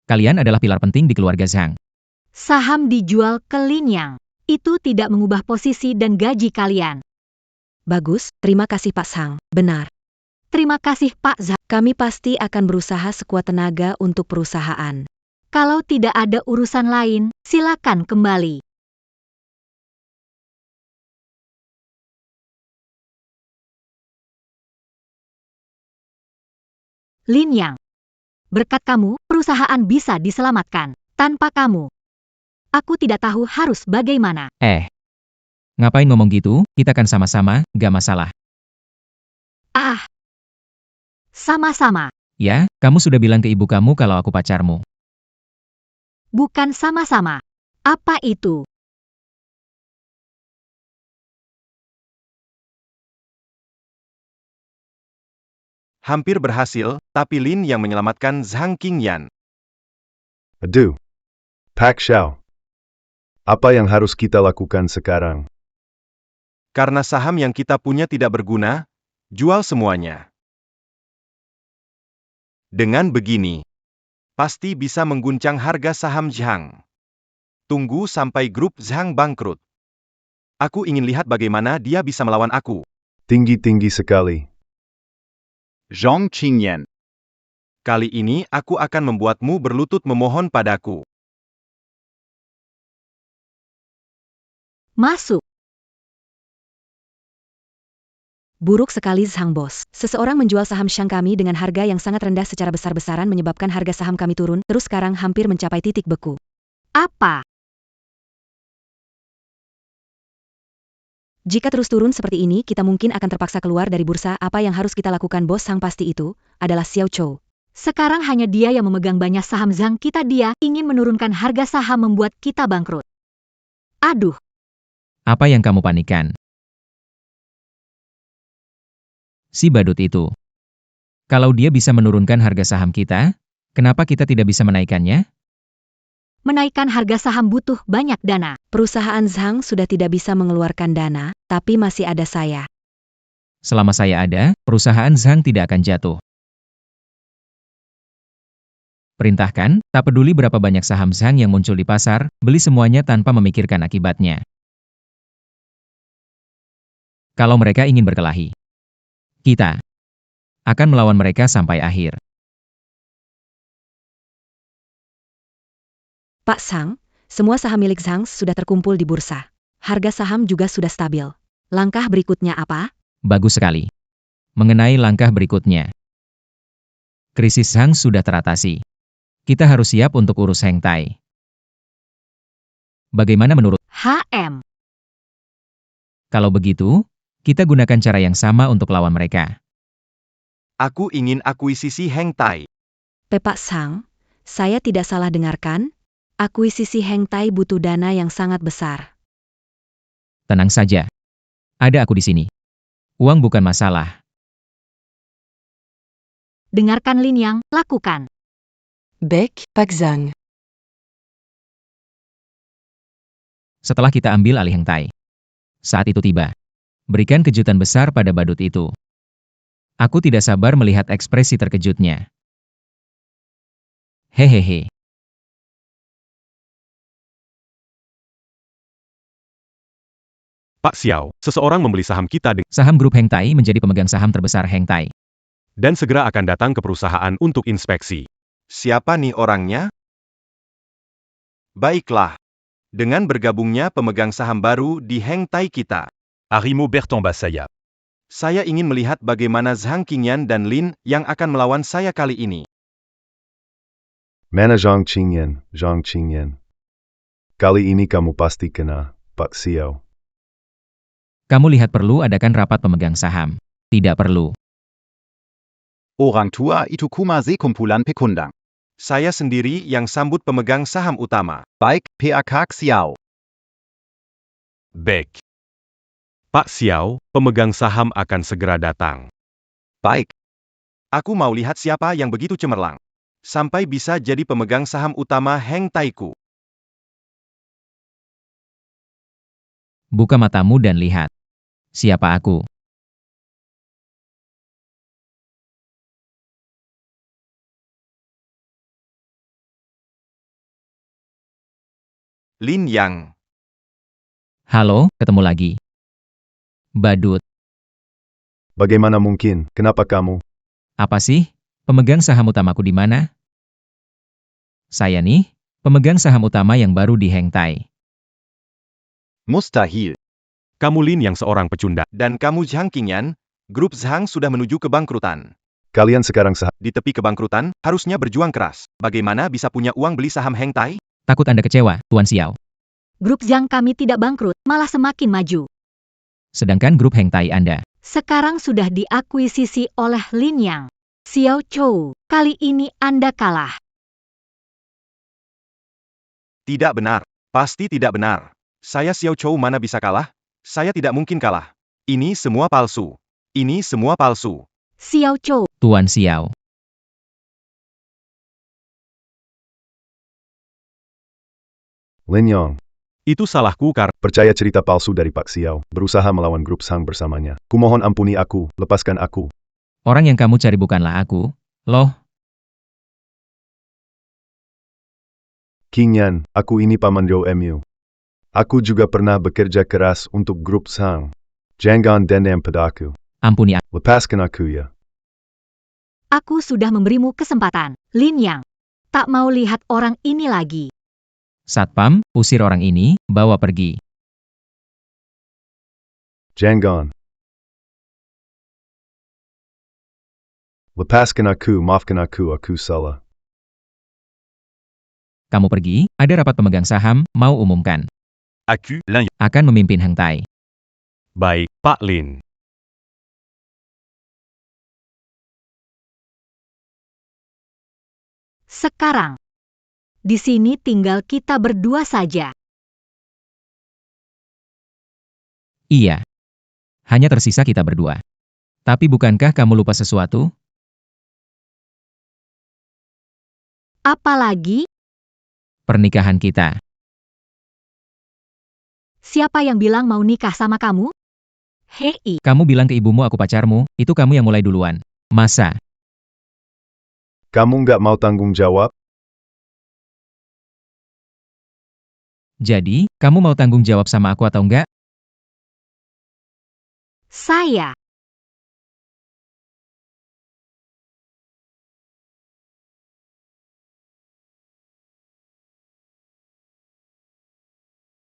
Kalian adalah pilar penting di keluarga Zhang. Saham dijual ke Lin Yang. Itu tidak mengubah posisi dan gaji kalian. bagus, terima kasih Pak Sang. Benar. Terima kasih Pak Zhang. Kami pasti akan berusaha sekuat tenaga untuk perusahaan. Kalau tidak ada urusan lain, silakan kembali. Lin Yang. Berkat kamu, perusahaan bisa diselamatkan. Tanpa kamu, aku tidak tahu harus bagaimana. Ngapain ngomong gitu? Kita kan sama-sama, gak masalah. Ah, sama-sama. Ya, kamu sudah bilang ke ibu kamu kalau aku pacarmu. Bukan sama-sama. Apa itu? Hampir berhasil, tapi Lin yang menyelamatkan Zhang Qingyan. Aduh. Pak Xiao. Apa yang harus kita lakukan sekarang? Karena saham yang kita punya tidak berguna, jual semuanya. Dengan begini, pasti bisa mengguncang harga saham Zhang. Tunggu sampai grup Zhang bangkrut. Aku ingin lihat bagaimana dia bisa melawan aku. Tinggi-tinggi sekali. Zhong Qingyan. Kali ini aku akan membuatmu berlutut memohon padaku. Masuk. Buruk sekali Zhang Bos. Seseorang menjual saham Shang kami dengan harga yang sangat rendah secara besar-besaran menyebabkan harga saham kami turun, terus sekarang hampir mencapai titik beku. Apa? Jika terus turun seperti ini, kita mungkin akan terpaksa keluar dari bursa. Apa yang harus kita lakukan, bos? Sang pasti itu adalah Xiao Chou. Sekarang hanya dia yang memegang banyak saham Zhang kita. Dia ingin menurunkan harga saham membuat kita bangkrut. Aduh, Apa yang kamu panikan? Si badut itu. Kalau dia bisa menurunkan harga saham kita, kenapa kita tidak bisa menaikkannya? menaikkan harga saham butuh banyak dana. Perusahaan Zhang sudah tidak bisa mengeluarkan dana, tapi masih ada saya. Selama saya ada, perusahaan Zhang tidak akan jatuh. Perintahkan, tak peduli berapa banyak saham Zhang yang muncul di pasar, beli semuanya tanpa memikirkan akibatnya. Kalau mereka ingin berkelahi, kita akan melawan mereka sampai akhir. Pak Sang, semua saham milik Zhang sudah terkumpul di bursa. Harga saham juga sudah stabil. Langkah berikutnya apa? Bagus sekali. Mengenai langkah berikutnya, krisis Zhang sudah teratasi. Kita harus siap untuk urus Heng Tai. Bagaimana menurut? HM. Kalau begitu, kita gunakan cara yang sama untuk lawan mereka. Aku ingin akuisisi Heng Tai. Pak Sang, saya tidak salah dengarkan? Akuisisi Heng Tai butuh dana yang sangat besar. Tenang saja. Ada aku di sini. Uang bukan masalah. Dengarkan Lin Yang, lakukan. Bec, Pak Zhang. Setelah kita ambil alih Heng Tai. Saat itu tiba. Berikan kejutan besar pada badut itu. Aku tidak sabar melihat ekspresi terkejutnya. Hehehe. Pak Xiao, seseorang membeli saham kita Saham grup Heng Tai menjadi pemegang saham terbesar Heng Tai. dan segera akan datang ke perusahaan untuk inspeksi. Siapa nih orangnya? Baiklah. Dengan bergabungnya pemegang saham baru di Heng Tai kita, Arimo Bertrand Basaya. saya ingin melihat bagaimana Zhang Qingyan dan Lin yang akan melawan saya kali ini. Mana Zhang Qingyan. Kali ini kamu pasti kena, Pak Xiao. Kamu lihat perlu adakan rapat pemegang saham? Tidak perlu. Orang tua itu kuma sekumpulan pekundang. Saya sendiri yang sambut pemegang saham utama. Baik, PAK Xiao. Baik. Pak Xiao, pemegang saham akan segera datang. Baik. Aku mau lihat siapa yang begitu cemerlang. Sampai bisa jadi pemegang saham utama Heng Tai-ku. Buka matamu dan lihat. Siapa aku? Lin Yang. Halo, ketemu lagi. Badut, Bagaimana mungkin? Kenapa kamu? apa sih? Pemegang saham utamaku di mana? Saya nih, pemegang saham utama yang baru di Heng Tai. Mustahil. Kamu Lin yang seorang pecundang. Dan kamu Zhang Qingyan, grup Zhang sudah menuju kebangkrutan. Kalian sekarang Di tepi kebangkrutan, harusnya berjuang keras. Bagaimana bisa punya uang beli saham Heng Tai? Takut Anda kecewa, Tuan Xiao. Grup Zhang kami tidak bangkrut, malah semakin maju. Sedangkan grup Heng Tai Anda. Sekarang sudah diakuisisi oleh Lin Yang. Xiao Chou, kali ini Anda kalah. Tidak benar. Pasti tidak benar. Saya Xiao Chou mana bisa kalah? Saya tidak mungkin kalah. Ini semua palsu. Ini semua palsu. Xiao Chou, Tuan Xiao. Lin Yang, Itu salahku karena percaya cerita palsu dari Pak Xiao, berusaha melawan grup Zhang bersamanya. Kumohon ampuni aku, lepaskan aku. Orang yang kamu cari bukanlah aku, loh. Qingyan, aku ini Paman Rou Mu. Aku juga pernah bekerja keras untuk grup Zhang. Jangan dendam padaku. Ampuni aku. Lepaskan aku ya. aku sudah memberimu kesempatan. Lin Yang, tak mau lihat orang ini lagi. Satpam, usir orang ini, bawa pergi. Jangan. Lepaskan aku, maafkan aku salah. Kamu pergi, ada rapat pemegang saham, mau umumkan. aku, Lin Akan memimpin Heng Tai. Baik, Pak Lin. Sekarang, di sini tinggal kita berdua saja. Iya. Hanya tersisa kita berdua. Tapi bukankah kamu lupa sesuatu? Apalagi, Pernikahan kita. siapa yang bilang mau nikah sama kamu? Hei, Kamu bilang ke ibumu aku pacarmu, itu kamu yang mulai duluan. Masa? Kamu nggak mau tanggung jawab? Jadi, kamu mau tanggung jawab sama aku atau enggak? saya